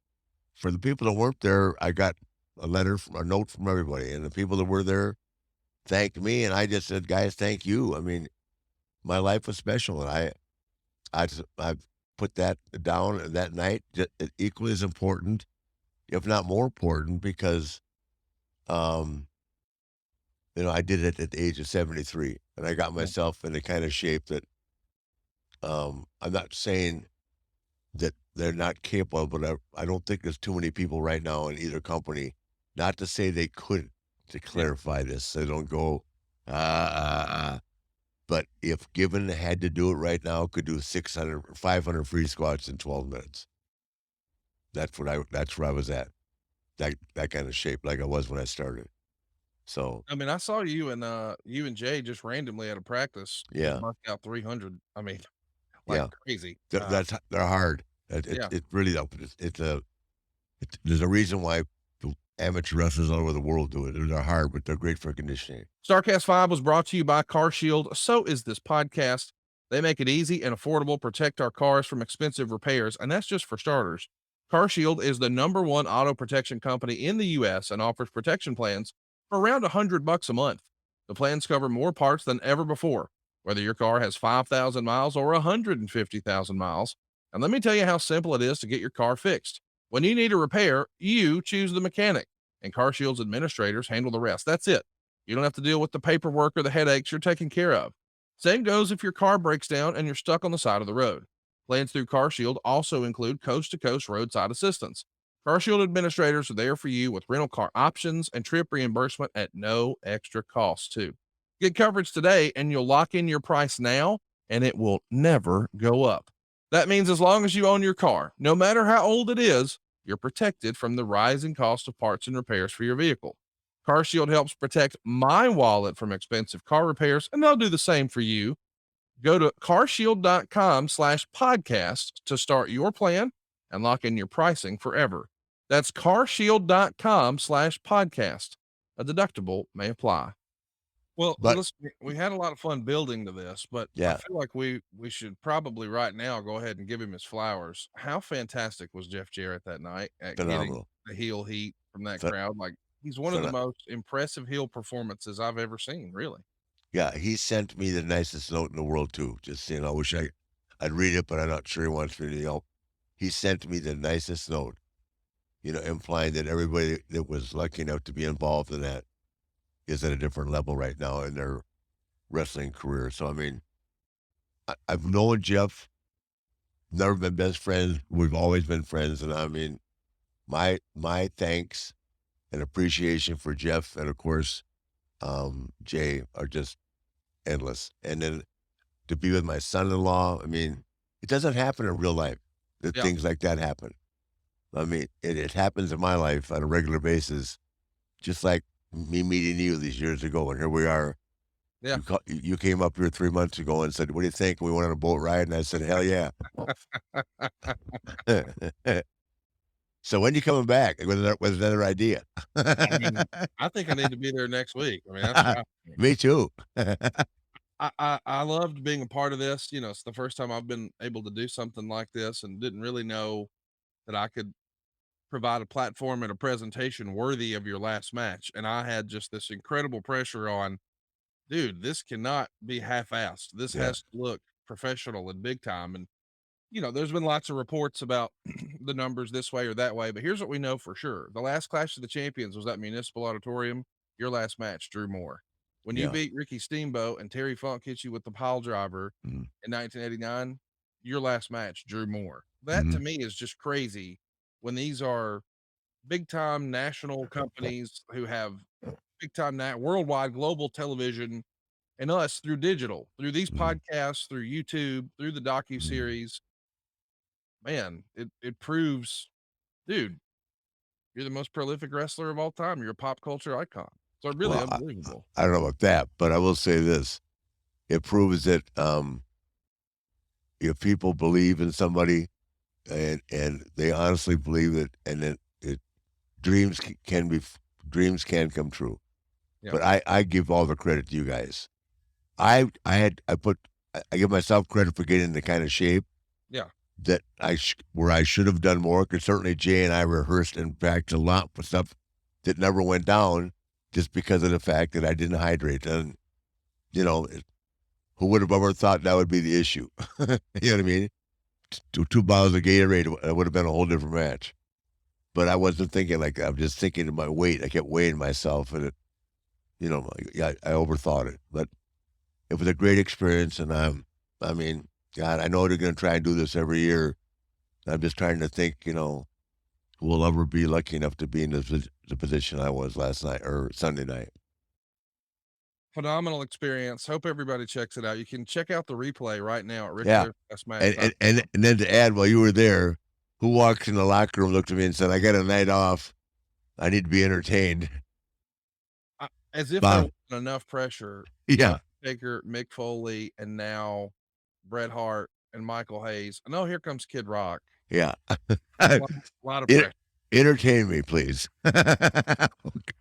for the people that weren't there, I got a note from everybody, and the people that were there thanked me, and I just said, guys, thank you. I mean, my life was special, and I put that down that night, equally as important, if not more important, because, I did it at the age of 73, and I got myself in the kind of shape that, I'm not saying that they're not capable, but I don't think there's too many people right now in either company, not to say they couldn't, to clarify this, so they don't go, but if given had to do it right now, could do 500 free squats in 12 minutes. That's where I was at. That kind of shape, like I was when I started. So, I mean, I saw you and Jay just randomly at a practice. Yeah. Knocked out 300. I mean, like yeah, crazy. they're hard. Yeah. It really, there's a reason why the amateur wrestlers all over the world do it. They're hard, but they're great for conditioning. Starcast 5 was brought to you by Carshield. So is this podcast. They make it easy and affordable, protect our cars from expensive repairs, and that's just for starters. Carshield is the #1 auto protection company in the U.S. and offers protection plans for around $100 a month. The plans cover more parts than ever before, whether your car has 5,000 miles or 150,000 miles. And let me tell you how simple it is to get your car fixed. When you need a repair, you choose the mechanic, and Carshield's administrators handle the rest. That's it. You don't have to deal with the paperwork or the headaches. You're taken care of. Same goes if your car breaks down and you're stuck on the side of the road. Plans through Carshield also include coast-to-coast roadside assistance. Carshield administrators are there for you with rental car options and trip reimbursement at no extra cost, too. Get coverage today, and you'll lock in your price now, and it will never go up. That means as long as you own your car, no matter how old it is, you're protected from the rising cost of parts and repairs for your vehicle. Carshield helps protect my wallet from expensive car repairs, and they'll do the same for you. Go to carshield.com/podcast to start your plan and lock in your pricing forever. That's carshield.com/podcast. A deductible may apply. Well, But- listen, we had a lot of fun building to this, but I Yeah. feel like we should probably right now go ahead and give him his flowers. How fantastic was Jeff Jarrett that night at getting Phenomenal. the heel heat from that Phen- crowd? Like, he's one of the most impressive heel performances I've ever seen, really. Yeah, he sent me the nicest note in the world too. Just, I wish I'd read it, but I'm not sure he wants me to. He sent me the nicest note, implying that everybody that was lucky enough to be involved in that is at a different level right now in their wrestling career. So, I mean, I've known Jeff, never been best friends. We've always been friends. And I mean, my thanks and appreciation for Jeff and, of course, Jay are just endless. And then to be with my son-in-law, I mean, it doesn't happen in real life that things like that happen. I mean, it happens in my life on a regular basis, just like me meeting you these years ago. And here we are. Yeah. You came up here 3 months ago and said, "What do you think?" We went on a boat ride, and I said, "Hell yeah." So when you coming back with another idea? I mean, I think I need to be there next week. I mean, that's Me too. I loved being a part of this. It's the first time I've been able to do something like this and didn't really know that I could provide a platform and a presentation worthy of your last match. And I had just this incredible pressure on, dude, this cannot be half-assed. This has to look professional and big time. And, there's been lots of reports about the numbers this way or that way, but here's what we know for sure. The last Clash of the Champions was at Municipal Auditorium. Your last match drew more. When you beat Ricky Steamboat and Terry Funk hit you with the pile driver in 1989, your last match drew more. That to me is just crazy when these are big time national companies who have big time worldwide global television and us through digital, through these podcasts, through YouTube, through the docuseries. Man, it proves, dude, you're the most prolific wrestler of all time. You're a pop culture icon. So really unbelievable. I don't know about that, but I will say this. It proves that if people believe in somebody and they honestly believe it, and then dreams can come true. Yeah. But I give all the credit to you guys. I give myself credit for getting in the kind of shape Yeah. that where I should have done more, because certainly Jay and I rehearsed and practiced a lot for stuff that never went down just because of the fact that I didn't hydrate. And, who would have ever thought that would be the issue? You know what I mean? Two bottles of Gatorade, it would have been a whole different match. But I wasn't thinking like that. I'm just thinking of my weight. I kept weighing myself, and I overthought it. But it was a great experience, and I mean, God, I know they're going to try and do this every year. I'm just trying to think, who will ever be lucky enough to be in the position I was last night or Sunday night. Phenomenal experience. Hope everybody checks it out. You can check out the replay right now at Ric Yeah. Flair's Best Match. And then to add, while you were there, who walked in the locker room, looked at me and said, "I got a night off. I need to be entertained." As if Bob. there wasn't enough pressure. Yeah. Taker, Mick Foley, and now Bret Hart and Michael Hayes. No, here comes Kid Rock. Yeah. A lot of pressure. Entertain me, please.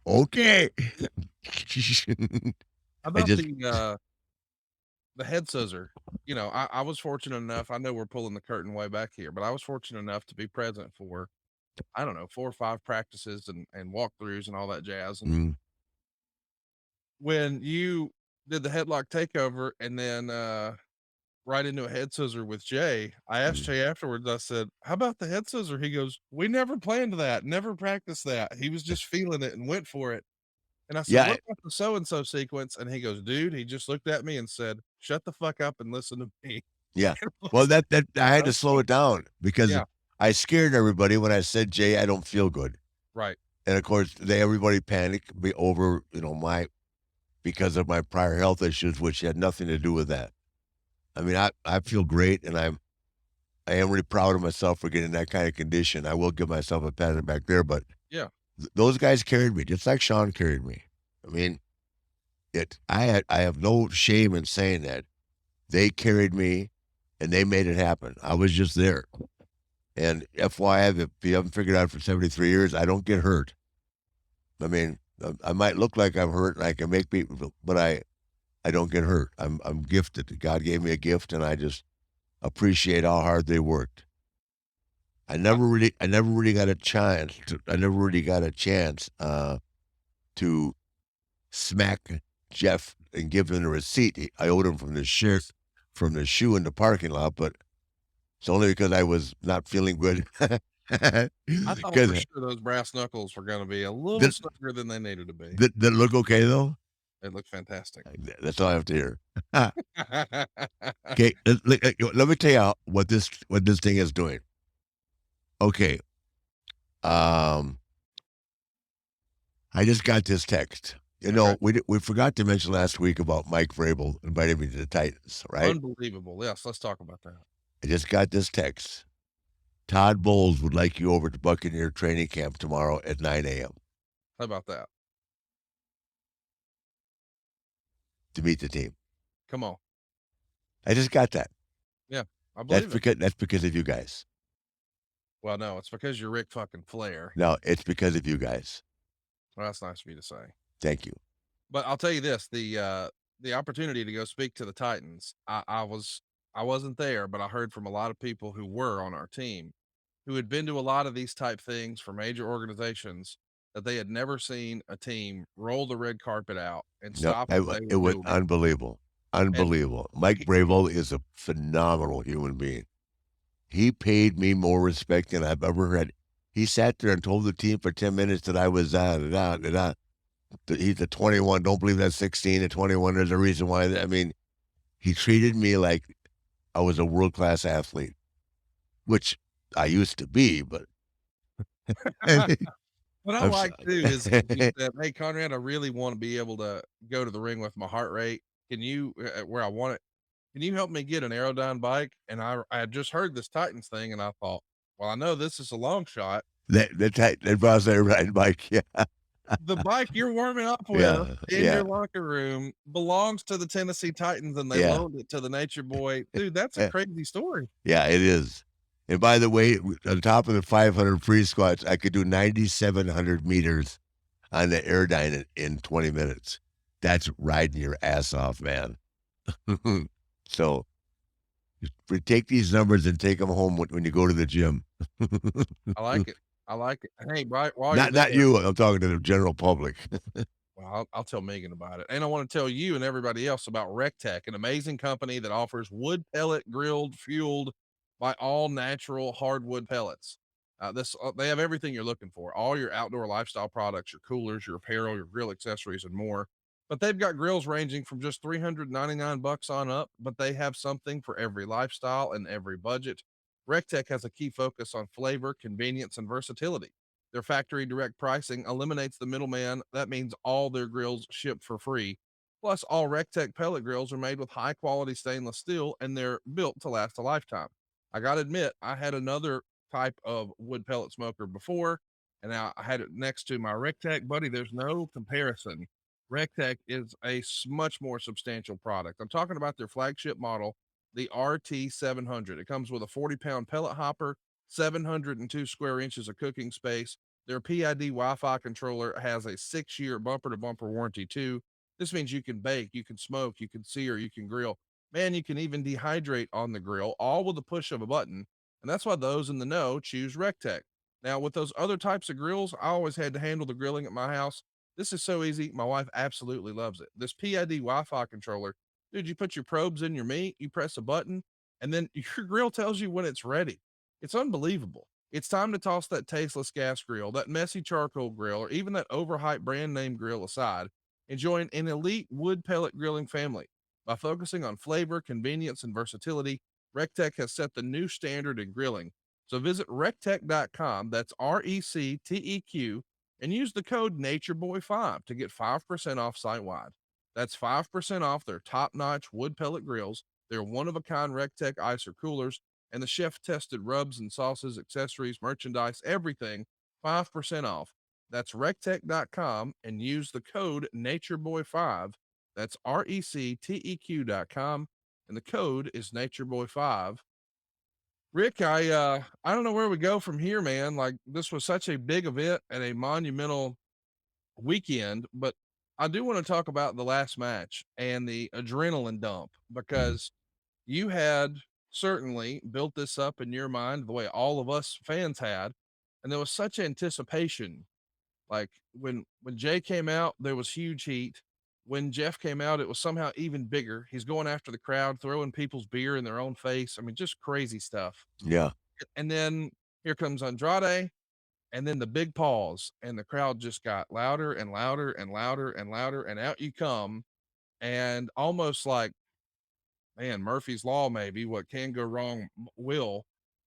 Okay. How about the head scissor? I was fortunate enough. I know we're pulling the curtain way back here, but I was fortunate enough to be present for, 4 or 5 practices and walkthroughs and all that jazz. And when you did the headlock takeover and then right into a head scissor with Jay, I asked Jay afterwards, I said, "How about the head scissor?" He goes, "We never planned that, never practiced that." He was just feeling it and went for it. And I said, Yeah. "What about the so-and-so sequence?" And he goes, "Dude," he just looked at me and said, "Shut the fuck up and listen to me." Yeah. Well, that I had to slow it down because I scared everybody when I said, Jay, I don't feel good. Right. And of course, everybody panicked me over, because of my prior health issues, which had nothing to do with that. I mean, I feel great, and I am really proud of myself for getting that kind of condition. I will give myself a pat on the back there, but Yeah. those guys carried me just like Shaun carried me. I mean, I have no shame in saying that. They carried me, and they made it happen. I was just there. And FYI, if you haven't figured out for 73 years, I don't get hurt. I mean, I might look like I'm hurt and I can make people, but I don't get hurt. I'm gifted. God gave me a gift, and I just appreciate how hard they worked. I never really got a chance to smack Jeff and give him a receipt. I owed him from the shoe in the parking lot, but it's only because I was not feeling good. I thought for 'Cause sure those brass knuckles were gonna be a little stronger than they needed to be. Did it look okay, though? It looked fantastic. That's all I have to hear. Okay, let me tell you what this thing is doing. Okay. I just got this text. We forgot to mention last week about Mike Vrabel inviting me to the Titans, right? Unbelievable. Yes, let's talk about that. I just got this text. Todd Bowles would like you over to Buccaneer training camp tomorrow at 9 a.m. How about that? to meet the team. Come on. I just got that. Yeah, I believe it. That's because of you guys. Well, no, it's because you're Ric fucking Flair. No, it's because of you guys. Well, that's nice of you to say. Thank you. But I'll tell you this, the opportunity to go speak to the Titans, I wasn't there, but I heard from a lot of people who were on our team, who had been to a lot of these type things for major organizations, that they had never seen a team roll the red carpet out and No, stop what they it were was doing. unbelievable. Unbelievable. Mike Vrabel is a phenomenal human being. He paid me more respect than I've ever had. He sat there and told the team for 10 minutes that I was he's a 21. Don't believe that's 16 and 21. There's a reason why. I mean, he treated me like I was a world-class athlete, which I used to be, but What I like too is he said, "Hey, Conrad, I really want to be able to go to the ring with my heart rate. Can you, where I want it, can you help me get an Aerodyne bike?" And I had just heard this Titans thing, and I thought, well, I know this is a long shot. that was their right bike, yeah. The bike you're warming up with in your locker room belongs to the Tennessee Titans, and they loaned it to the Nature Boy. Dude, that's a crazy story. Yeah, it is. And by the way, on top of the 500 free squats, I could do 9,700 meters on the Aerodyne in 20 minutes. That's riding your ass off, man. So we take these numbers and take them home when you go to the gym. I like it. I like it. Hey, right, while Not you. I'm talking to the general public. Well, I'll tell Meghan about it. And I want to tell you and everybody else about RecTeq, an amazing company that offers wood pellet grilled, fueled by all natural hardwood pellets. They have everything you're looking for, all your outdoor lifestyle products, your coolers, your apparel, your grill accessories, and more. But they've got grills ranging from just $399 on up, but they have something for every lifestyle and every budget. RecTeq has a key focus on flavor, convenience, and versatility. Their factory direct pricing eliminates the middleman. That means all their grills ship for free. Plus, all RecTeq pellet grills are made with high quality stainless steel, and they're built to last a lifetime. I got to admit, I had another type of wood pellet smoker before, and now I had it next to my RecTeq. Buddy, there's no comparison. RecTeq is a much more substantial product. I'm talking about their flagship model, the RT700. It comes with a 40-pound pellet hopper, 702 square inches of cooking space. Their PID Wi-Fi controller has a 6-year bumper-to-bumper warranty too. This means you can bake, you can smoke, you can sear, you can grill. Man, you can even dehydrate on the grill, all with the push of a button. And that's why those in the know choose RecTeq. Now, with those other types of grills, I always had to handle the grilling at my house. This is so easy. My wife absolutely loves it. This PID Wi-Fi controller, dude, you put your probes in your meat, you press a button, and then your grill tells you when it's ready. It's unbelievable. It's time to toss that tasteless gas grill, that messy charcoal grill, or even that overhyped brand name grill aside and join an elite wood pellet grilling family. By focusing on flavor, convenience, and versatility, RecTeq has set the new standard in grilling. So visit RecTeq.com, that's RecTeq, and use the code NatureBoy5 to get 5% off site-wide. That's 5% off their top-notch wood pellet grills, their one-of-a-kind RecTeq ice or coolers, and the chef-tested rubs and sauces, accessories, merchandise, everything, 5% off. That's RecTeq.com and use the code NatureBoy5. That's RecTeq.com, and the code is NatureBoy5. Rick, I don't know where we go from here, man. Like, this was such a big event and a monumental weekend, but I do want to talk about the last match and the adrenaline dump, because you had certainly built this up in your mind the way all of us fans had, and there was such anticipation. Like, when Jay came out, there was huge heat. When Jeff came out, it was somehow even bigger. He's going after the crowd, throwing people's beer in their own face. I mean, just crazy stuff. Yeah. And then here comes Andrade, and then the big pause, and the crowd just got louder and louder and louder and louder, and out you come, and almost like, man, Murphy's Law, maybe what can go wrong will.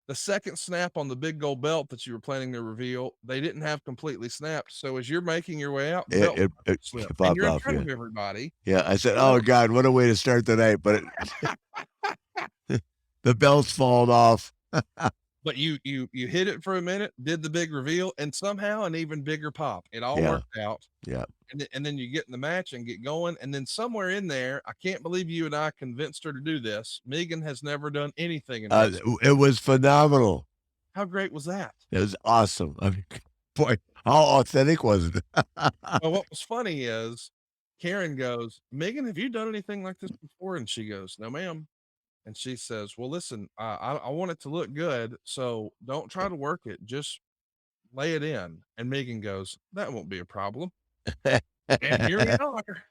The second snap on the big gold belt that you were planning to reveal, they didn't have completely snapped. So as you're making your way out, the belt It slipped, and popped you're in off. front Yeah. of everybody. Yeah. I said, "Oh God, what a way to start the night!" But the belt's falling off. But you hit it for a minute, did the big reveal, and somehow an even bigger pop. It all Yeah. worked out. Yeah. And then you get in the match and get going. And then somewhere in there, I can't believe you and I convinced her to do this. Meghan has never done anything in wrestling. It was phenomenal. How great was that? It was awesome. I mean, boy, how authentic was it? Well, what was funny is Karen goes, "Meghan, have you done anything like this before?" And she goes, "No, ma'am." And she says, "Well, listen, I want it to look good, so don't try to work it. Just lay it in." And Meghan goes, "That won't be a problem." And here we are.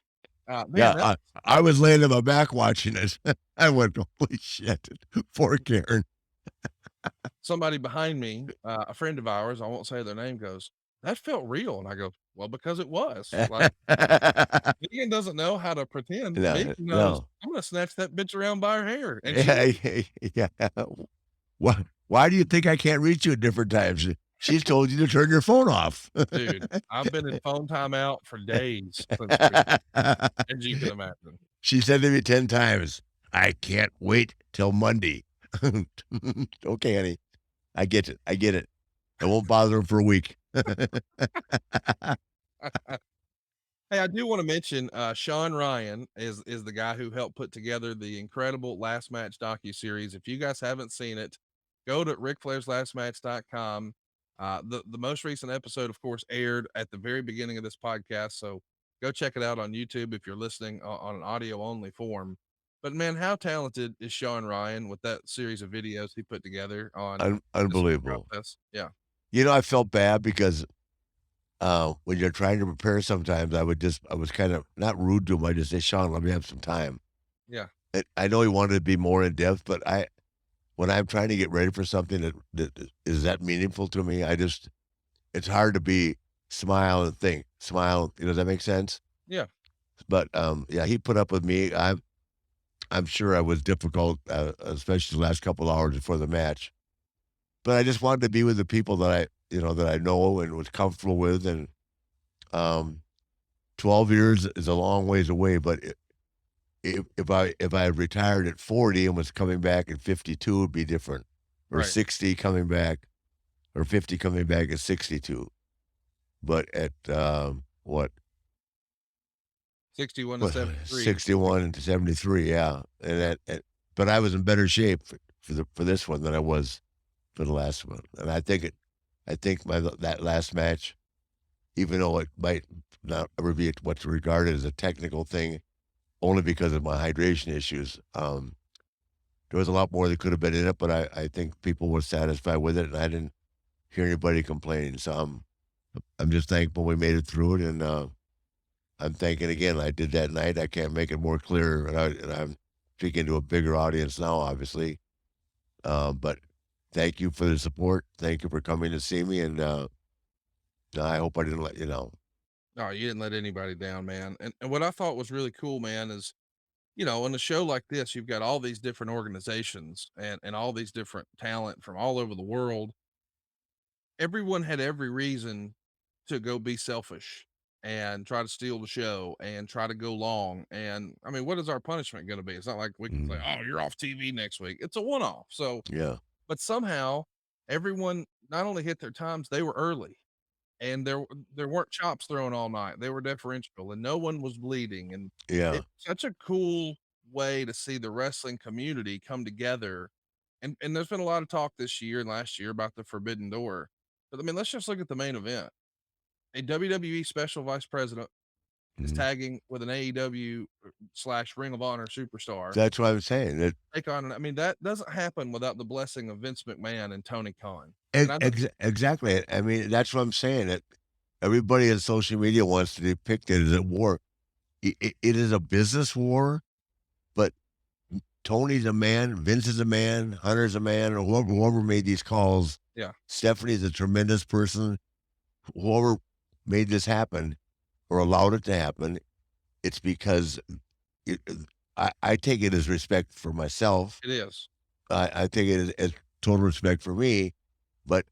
Man, Yeah, I was laying on my back watching it. I went, "Holy shit!" Poor Karen. Somebody behind me, a friend of ours, I won't say their name, goes, "That felt real." And I go, "Well, because it was." Like, Meghan doesn't know how to pretend. No, Meghan knows, no. I'm gonna snatch that bitch around by her hair. And Yeah. Why do you think I can't reach you at different times? She's told you to turn your phone off. dude, I've been in phone timeout for days, as you can imagine. She said to me 10 times, "I can't wait till Monday." Okay, honey. I get it. I get it. I won't bother him for a week. Hey, I do want to mention Shaun Ryan is the guy who helped put together the incredible Last Match docuseries. If you guys haven't seen it, go to RicFlairsLastMatch.com. The most recent episode, of course, aired at the very beginning of this podcast, so go check it out on YouTube if you're listening on an audio only form. But man, how talented is Shaun Ryan with that series of videos he put together on this Unbelievable. process? Yeah. You know, I felt bad because when you're trying to prepare, sometimes I was kind of not rude to him. I just say, "Shaun, let me have some time." Yeah. I know he wanted to be more in depth, but when I'm trying to get ready for something that is that meaningful to me, it's hard to be smile and think, smile. Does that make sense? Yeah. But yeah, he put up with me. I'm sure I was difficult, especially the last couple hours before the match. But I just wanted to be with the people that I know and was comfortable with. And 12 years is a long ways away. But if I had retired at 40 and was coming back at 52, it'd be different. Or Right. 60 coming back, or 50 coming back at 62. But at what? 61 to 73. 61 and 73, yeah. But I was in better shape for this one than I was for the last one. And I think that last match, even though it might not ever be what's regarded as a technical thing, only because of my hydration issues, there was a lot more that could have been in it, but I think people were satisfied with it, and I didn't hear anybody complaining. So I'm just thankful we made it through it, and I'm thinking again, I did that night. I can't make it more clear, and I'm speaking to a bigger audience now, obviously. But thank you for the support. Thank you for coming to see me, and I hope I didn't let you know. No, you didn't let anybody down, man. And what I thought was really cool, man, is you know, on a show like this, you've got all these different organizations and all these different talent from all over the world. Everyone had every reason to go be selfish and try to steal the show and try to go long. And I mean, what is our punishment going to be? It's not like we can say, oh, you're off TV next week. It's a one off. So, Yeah. but somehow everyone not only hit their times, they were early and there weren't chops thrown all night. They were differential and no one was bleeding. And Yeah. it's such a cool way to see the wrestling community come together. And there's been a lot of talk this year and last year about the Forbidden Door. But I mean, let's just look at the main event. A WWE special vice president is tagging with an AEW / Ring of Honor superstar. That's what I'm saying. That Take on, I mean, that doesn't happen without the blessing of Vince McMahon and Tony Khan. exactly. I mean, that's what I'm saying. That everybody in social media wants to depict it as a war. It is a business war, but Tony's a man, Vince is a man, Hunter's a man, or whoever made these calls. Yeah. Stephanie's a tremendous person. Whoever made this happen or allowed it to happen, it's because I take it as respect for myself. It is. I take it as total respect for me. But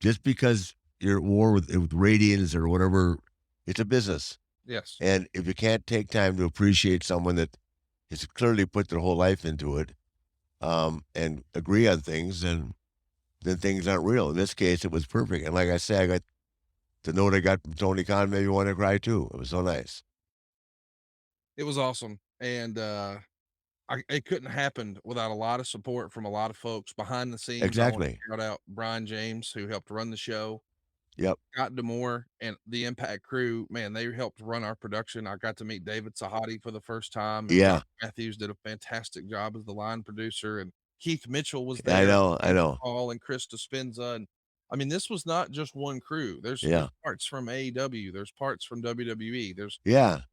just because you're at war with ratings or whatever, it's a business. Yes. And if you can't take time to appreciate someone that has clearly put their whole life into it, and agree on things, then things aren't real. In this case, it was perfect. And like I say, I got the note I got from Tony Khan made me want to cry too. It was so nice. It was awesome. And it couldn't happen without a lot of support from a lot of folks behind the scenes. Exactly. I want to shout out Brian James, who helped run the show. Yep. Scott Demore and the Impact crew, man, they helped run our production. I got to meet David Sahadi for the first time. And Yeah. Josh Matthews did a fantastic job as the line producer, and Keith Mitchell was there. I know. Paul and Chris Dispenza. And I mean, this was not just one crew. There's parts from AEW, there's parts from WWE, there's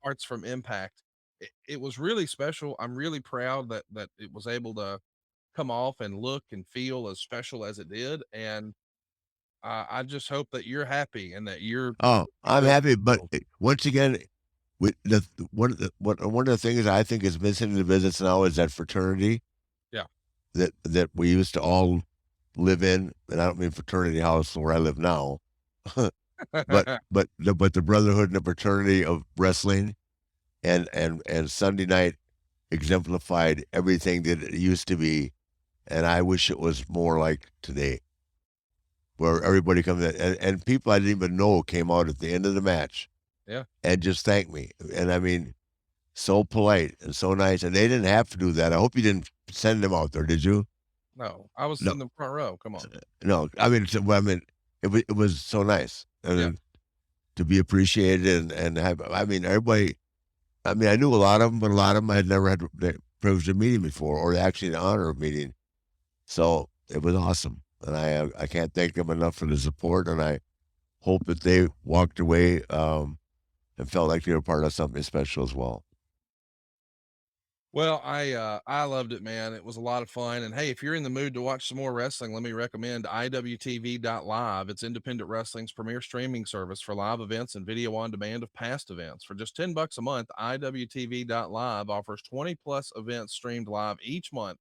parts from Impact. It was really special. I'm really proud that it was able to come off and look and feel as special as it did. And I just hope that you're happy and that you're. Oh, I'm happy, but once again, with one of the things I think is missing in the business now is that fraternity. Yeah. That we used to all live in, and I don't mean fraternity house where I live now, but the brotherhood and the fraternity of wrestling, and Sunday night exemplified everything that it used to be, and I wish it was more like today, where everybody comes in, and people I didn't even know came out at the end of the match. Yeah. And just thanked me. And I mean, so polite and so nice. And they didn't have to do that. I hope you didn't send them out there, did you? No, I was in the front row. Come on. No, I mean, it was so nice. And to be appreciated and have, I mean, everybody, I mean, I knew a lot of them, but a lot of them I had never had the privilege of meeting before, or actually the honor of meeting. So it was awesome. And I can't thank them enough for the support, and I hope that they walked away and felt like they were part of something special as well. Well, I loved it, man. It was a lot of fun. And hey, if you're in the mood to watch some more wrestling, let me recommend IWTV.LIVE. It's independent wrestling's premier streaming service for live events and video on demand of past events. For just $10 a month, IWTV.LIVE offers 20 plus events streamed live each month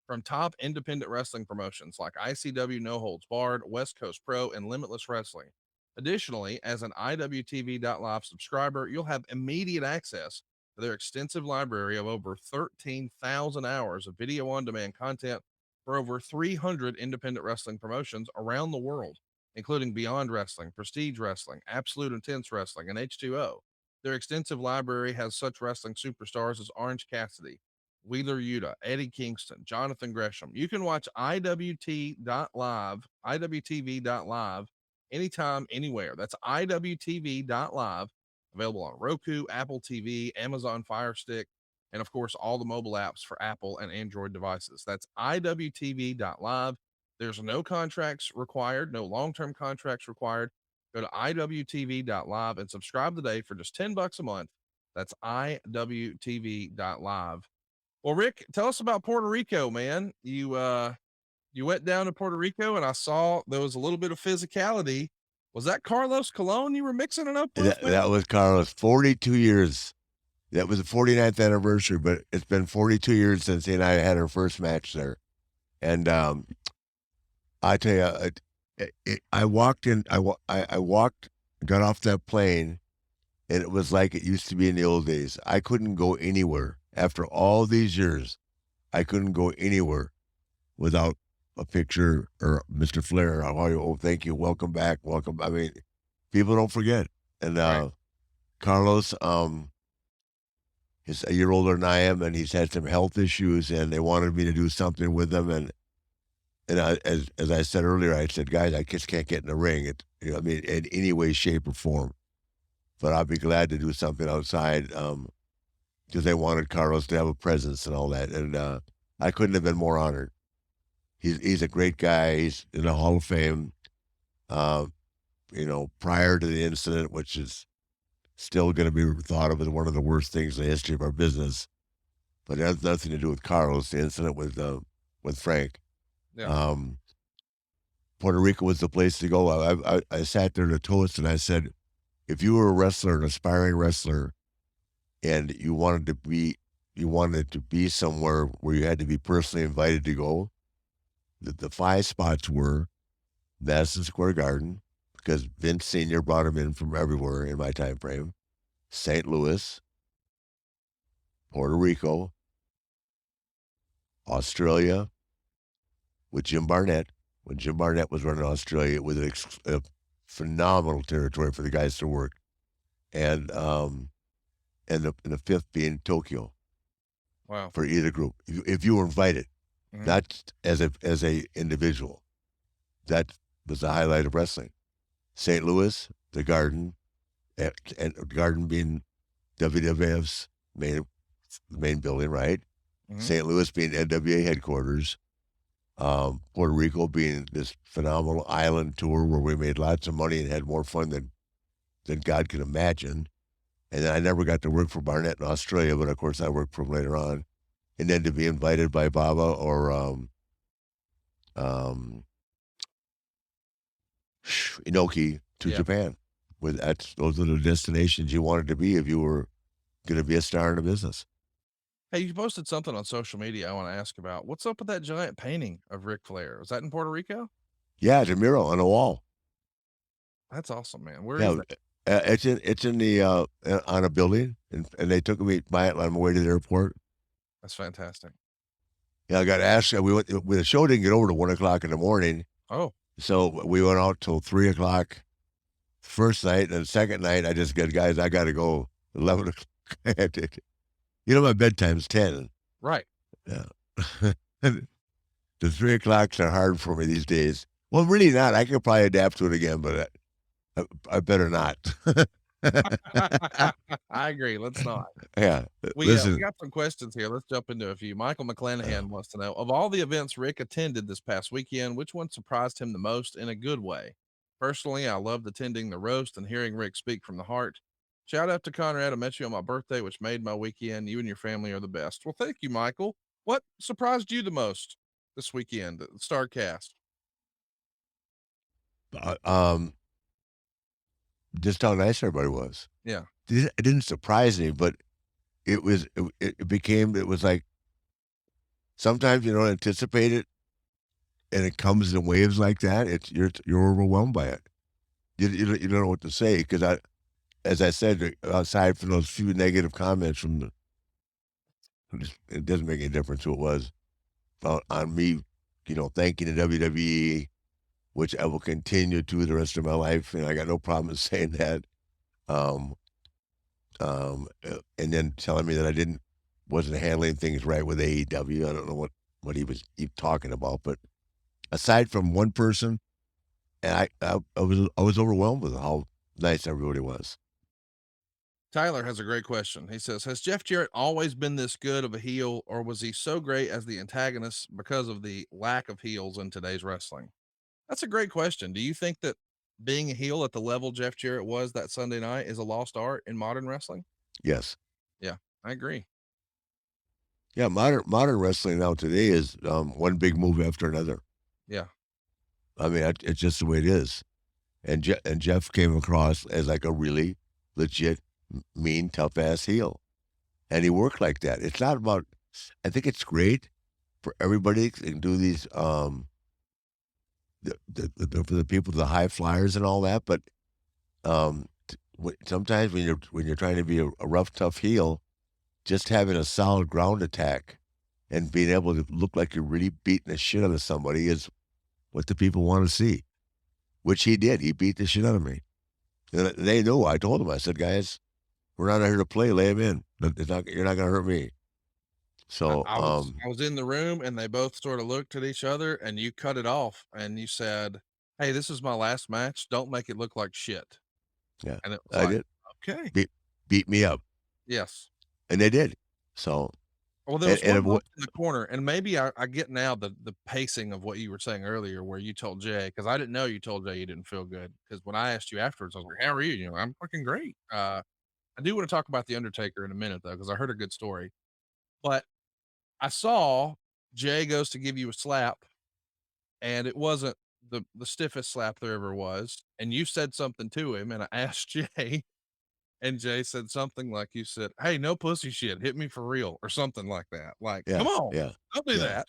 from top independent wrestling promotions like ICW No Holds Barred, West Coast Pro, and Limitless Wrestling. Additionally, as an IWTV.live subscriber, you'll have immediate access to their extensive library of over 13,000 hours of video on demand content for over 300 independent wrestling promotions around the world, including Beyond Wrestling, Prestige Wrestling, Absolute Intense Wrestling, and H2O. Their extensive library has such wrestling superstars as Orange Cassidy, Wheeler Yuta, Eddie Kingston, Jonathan Gresham. You can watch IWTV.live anytime, anywhere. That's IWTV.live, available on Roku, Apple TV, Amazon Fire Stick, and of course, all the mobile apps for Apple and Android devices. That's IWTV.live. There's no contracts required, no long-term contracts required. Go to IWTV.live and subscribe today for just $10 a month. That's IWTV.live. Well, Rick, tell us about Puerto Rico, man. You went down to Puerto Rico, and I saw there was a little bit of physicality. Was that Carlos Colon you were mixing it up with? That was Carlos. 42 years That was the 49th anniversary, but it's been 42 years since he and I had our first match there. And I tell you, I walked in, I walked, got off that plane, and it was like it used to be in the old days. I couldn't go anywhere. After all these years, I couldn't go anywhere without a picture or Mr. Flair. How are you? Oh, thank you. Welcome back. Welcome. I mean, people don't forget. And Carlos, he's a year older than I am, and he's had some health issues, and they wanted me to do something with him. And as I said earlier, I said, guys, I just can't get in the ring. I mean, in any way, shape, or form. But I'll be glad to do something outside because they wanted Carlos to have a presence and all that. And I couldn't have been more honored. He's a great guy. He's in the Hall of Fame. Prior to the incident, which is still going to be thought of as one of the worst things in the history of our business, but it has nothing to do with Carlos. The incident with Frank. Yeah. Puerto Rico was the place to go. I sat there to toast, and I said, if you were a wrestler, an aspiring wrestler, and you wanted to be somewhere where you had to be personally invited to go, the 5 spots were Madison Square Garden, because Vince Sr. brought him in from everywhere in my time frame, St. Louis, Puerto Rico, Australia, with Jim Barnett. When Jim Barnett was running Australia, it was a phenomenal territory for the guys to work. And the 5th being Tokyo. Wow. For either group. If you were invited, not as a individual. That was the highlight of wrestling. St. Louis, the Garden, and Garden being WWF's main building, right? St. Louis being NWA headquarters. Puerto Rico being this phenomenal island tour where we made lots of money and had more fun than God could imagine. And then I never got to work for Barnett in Australia, but of course I worked for him later on. And then to be invited by Baba or Inoki to Japan. Those are the destinations you wanted to be if you were going to be a star in the business. Hey, you posted something on social media I want to ask about. What's up with that giant painting of Ric Flair? Was that in Puerto Rico? Yeah, it's a mural on the wall. That's awesome, man. Where is that? It's in the on a building, and they took me by it on my way to the airport. That's fantastic. Yeah, I got asked. The show didn't get over to 1 o'clock in the morning. Oh, so we went out till 3 o'clock. First night, and the second night, I just got, guys, I got to go 11 o'clock. My bedtime's 10. Right. Yeah. The 3 o'clocks are hard for me these days. Well, really not. I could probably adapt to it again, but I better not. I agree. Let's not. Yeah. We Listen. got some questions here. Let's jump into a few. Michael McClanahan wants to know, of all the events Ric attended this past weekend, which one surprised him the most in a good way? Personally, I loved attending the roast and hearing Ric speak from the heart. Shout out to Conrad. I met you on my birthday, which made my weekend. You and your family are the best. Well, thank you, Michael. What surprised you the most this weekend at Starcast? Just how nice everybody was. Yeah. It didn't surprise me, but it was like sometimes you don't anticipate it, and it comes in waves like that. You're overwhelmed by it. You don't know what to say, because as I said, aside from those few negative comments it doesn't make any difference who it was, on me, thanking the WWE, which I will continue to the rest of my life, and I got no problem saying that. And then telling me that I wasn't handling things right with AEW. I don't know what he was talking about, but aside from one person, and I was overwhelmed with how nice everybody was. Tyler has a great question. He says, has Jeff Jarrett always been this good of a heel, or was he so great as the antagonist because of the lack of heels in today's wrestling? That's a great question. Do you think that being a heel at the level Jeff Jarrett was that Sunday night is a lost art in modern wrestling? Yes. Yeah, I agree. Yeah, modern wrestling now today is one big move after another. Yeah. I mean, it's just the way it is. And Jeff came across as like a really legit, mean, tough-ass heel. and he worked like that. It's not about. I think it's great for everybody and do these for the people, the high flyers and all that. But sometimes when you're trying to be a rough, tough heel, just having a solid ground attack and being able to look like you're really beating the shit out of somebody is what the people want to see. Which he did. He beat the shit out of me. And they knew. I told them. I said, guys, we're not here to play. Lay him in. You're not going to hurt me. So I was in the room and they both sort of looked at each other and you cut it off and you said, "Hey, this is my last match. Don't make it look like shit." yeah, And it was I like, did. okay. Beat me up. Yes. And they did. So Well, there was and one moment in the corner, and maybe I get now the pacing of what you were saying earlier, where you told Jay, because I didn't know you told Jay you didn't feel good. Because when I asked you afterwards, I was like, "How are you?" You know, I'm fucking great. I do want to talk about the Undertaker in a minute though, because I heard a good story. But I saw Jay goes to give you a slap, and it wasn't the stiffest slap there ever was. And you said something to him, and I asked Jay, and Jay said something like you said, "Hey, no pussy shit, hit me for real," or something like that. Like, yeah, come on, yeah, don't do yeah, that.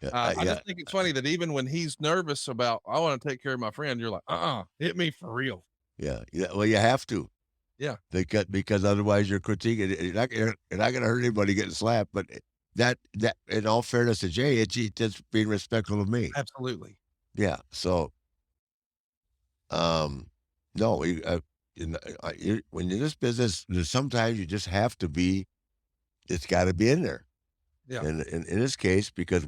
yeah, I yeah, just think it's funny that even when he's nervous about, I want to take care of my friend, you're like, hit me for real. yeah, yeah. Well, you have to. Yeah. Because otherwise you're critiquing. You're not going to hurt anybody getting slapped. But that in all fairness to Jay, it's just being respectful of me. Absolutely. Yeah. So, no, when you're in this business, sometimes you just have to be. It's got to be in there. Yeah. And in this case, because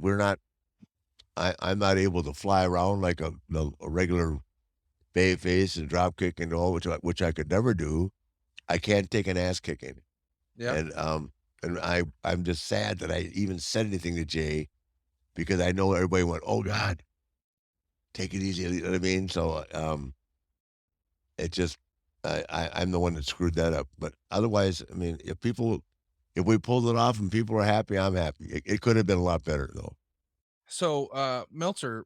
I'm not able to fly around like a regular bay face and drop kick and all, which I could never do. I can't take an ass kicking. Yeah. And I'm just sad that I even said anything to Jay because I know everybody went, "Oh God, take it easy." You know what I mean? So it just I'm the one that screwed that up. But otherwise, I mean, if we pulled it off and people were happy, I'm happy. It could have been a lot better though. So Meltzer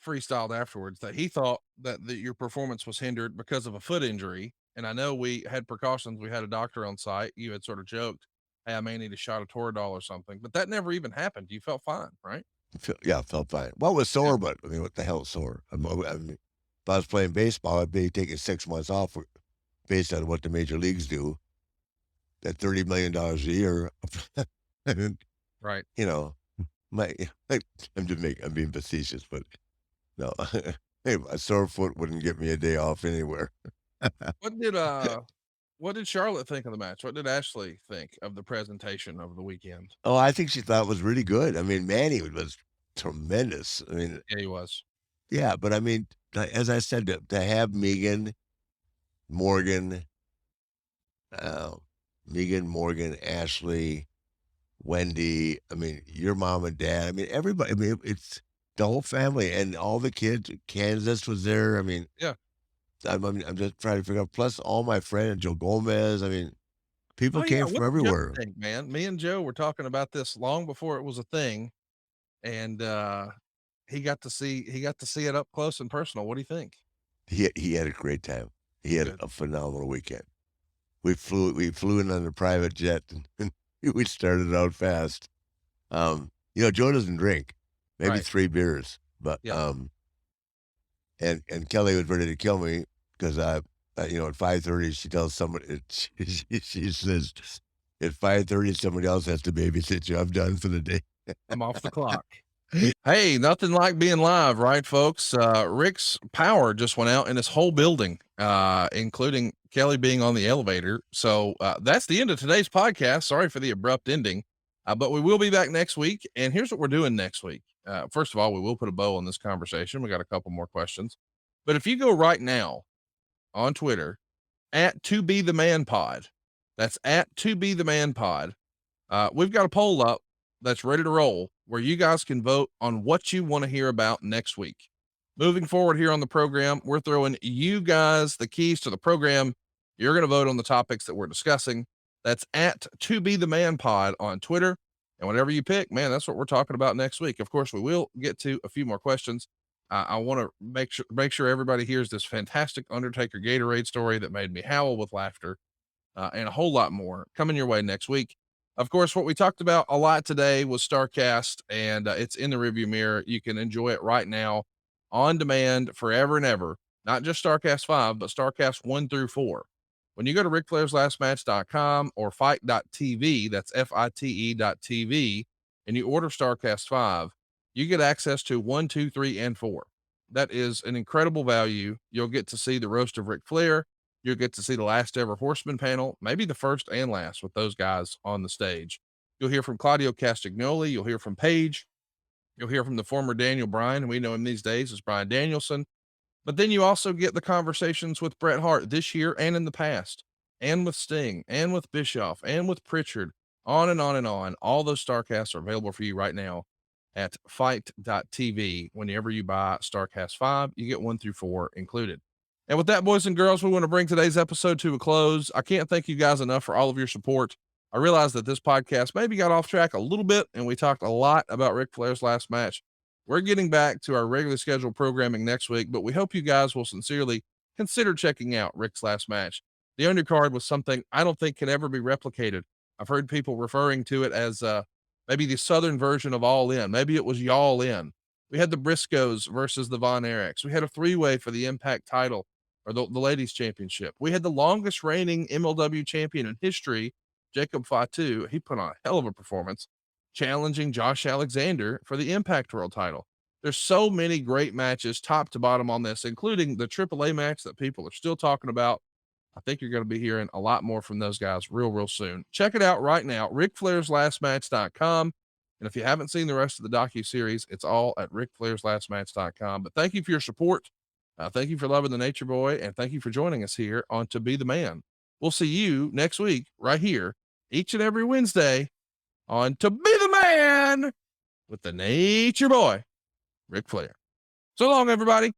freestyled afterwards that he thought that your performance was hindered because of a foot injury. And I know we had precautions. We had a doctor on site. You had sort of joked, "Hey, I may need a shot of Toradol or something," but that never even happened. You felt fine, right? Yeah, felt fine. Well, it was sore, but I mean, what the hell is sore? I mean, if I was playing baseball, I'd be taking 6 months off based on what the major leagues do. At $30 million a year, right? You know, I'm being facetious, but no, hey, a sore foot wouldn't get me a day off anywhere. What did Charlotte think of the match? What did Ashley think of the presentation over the weekend? Oh, I think she thought it was really good. I mean, Manny was tremendous. I mean, yeah, he was. Yeah, but I mean, as I said, to have Meghan, Morgan, Ashley, Wendy. I mean, your mom and dad. I mean, everybody. I mean, it's the whole family and all the kids. Kansas was there. I mean, yeah. I'm just trying to figure out. Plus, all my friends, Joe Gomez. I mean, people came from everywhere. Man, me and Joe were talking about this long before it was a thing, and he got to see it up close and personal. What do you think? He had a great time. He had a phenomenal weekend. We flew in on a private jet and we started out fast. You know, Joe doesn't drink, maybe 3 beers, but and Kelly was ready to kill me because you know, at 5:30 she tells somebody she says at 5:30 somebody else has to babysit you. I'm done for the day. I'm off the clock. Hey, nothing like being live, right, folks? Ric's power just went out in his whole building, including Kelly being on the elevator. So that's the end of today's podcast. Sorry for the abrupt ending, but we will be back next week. And here's what we're doing next week. First of all, we will put a bow on this conversation. We got a couple more questions. But if you go right now on Twitter at To Be The Man Pod, that's at To Be The Man Pod, we've got a poll up that's ready to roll where you guys can vote on what you want to hear about next week. Moving forward here on the program, we're throwing you guys the keys to the program. You're going to vote on the topics that we're discussing. That's at To Be The Man Pod on Twitter. And whatever you pick, man, that's what we're talking about next week. Of course, we will get to a few more questions. I want to make sure everybody hears this fantastic Undertaker Gatorade story that made me howl with laughter, and a whole lot more coming your way next week. Of course, what we talked about a lot today was StarCast, and it's in the rearview mirror. You can enjoy it right now on demand forever and ever. Not just StarCast 5, but StarCast 1 through 4. When you go to RicFlairsLastMatch.com or fight.tv, that's FITE.tv, and you order StarCast 5, you get access to 1, 2, 3, and 4. That is an incredible value. You'll get to see the roast of Ric Flair. You'll get to see the last ever Horseman panel, maybe the first and last with those guys on the stage. You'll hear from Claudio Castagnoli. You'll hear from Paige. You'll hear from the former Daniel Bryan, and we know him these days as Bryan Danielson. But then you also get the conversations with Bret Hart this year and in the past, and with Sting, and with Bischoff, and with Pritchard, on and on and on. All those StarCasts are available for you right now at fight.tv. Whenever you buy StarCast 5, you get 1 through 4 included. And with that, boys and girls, we want to bring today's episode to a close. I can't thank you guys enough for all of your support. I realized that this podcast maybe got off track a little bit, and we talked a lot about Ric Flair's last match. We're getting back to our regularly scheduled programming next week, but we hope you guys will sincerely consider checking out Ric's last match. The undercard was something I don't think can ever be replicated. I've heard people referring to it as maybe the Southern version of All In. Maybe it was Y'all In. We had the Briscoes versus the Von Erichs. We had a three-way for the Impact title, or the Ladies Championship. We had the longest reigning MLW champion in history, Jacob Fatu. He put on a hell of a performance, challenging Josh Alexander for the Impact World title. There's so many great matches top to bottom on this, including the AAA match that people are still talking about. I think you're going to be hearing a lot more from those guys real soon. Check it out right now, RicFlairsLastMatch.com. And if you haven't seen the rest of the docuseries, it's all at RicFlairsLastMatch.com. But thank you for your support. Thank you for loving the Nature Boy, and thank you for joining us here on To Be the Man. We'll see you next week right here, each and every Wednesday, on To Be the Man with the Nature Boy, Ric Flair. So long, everybody.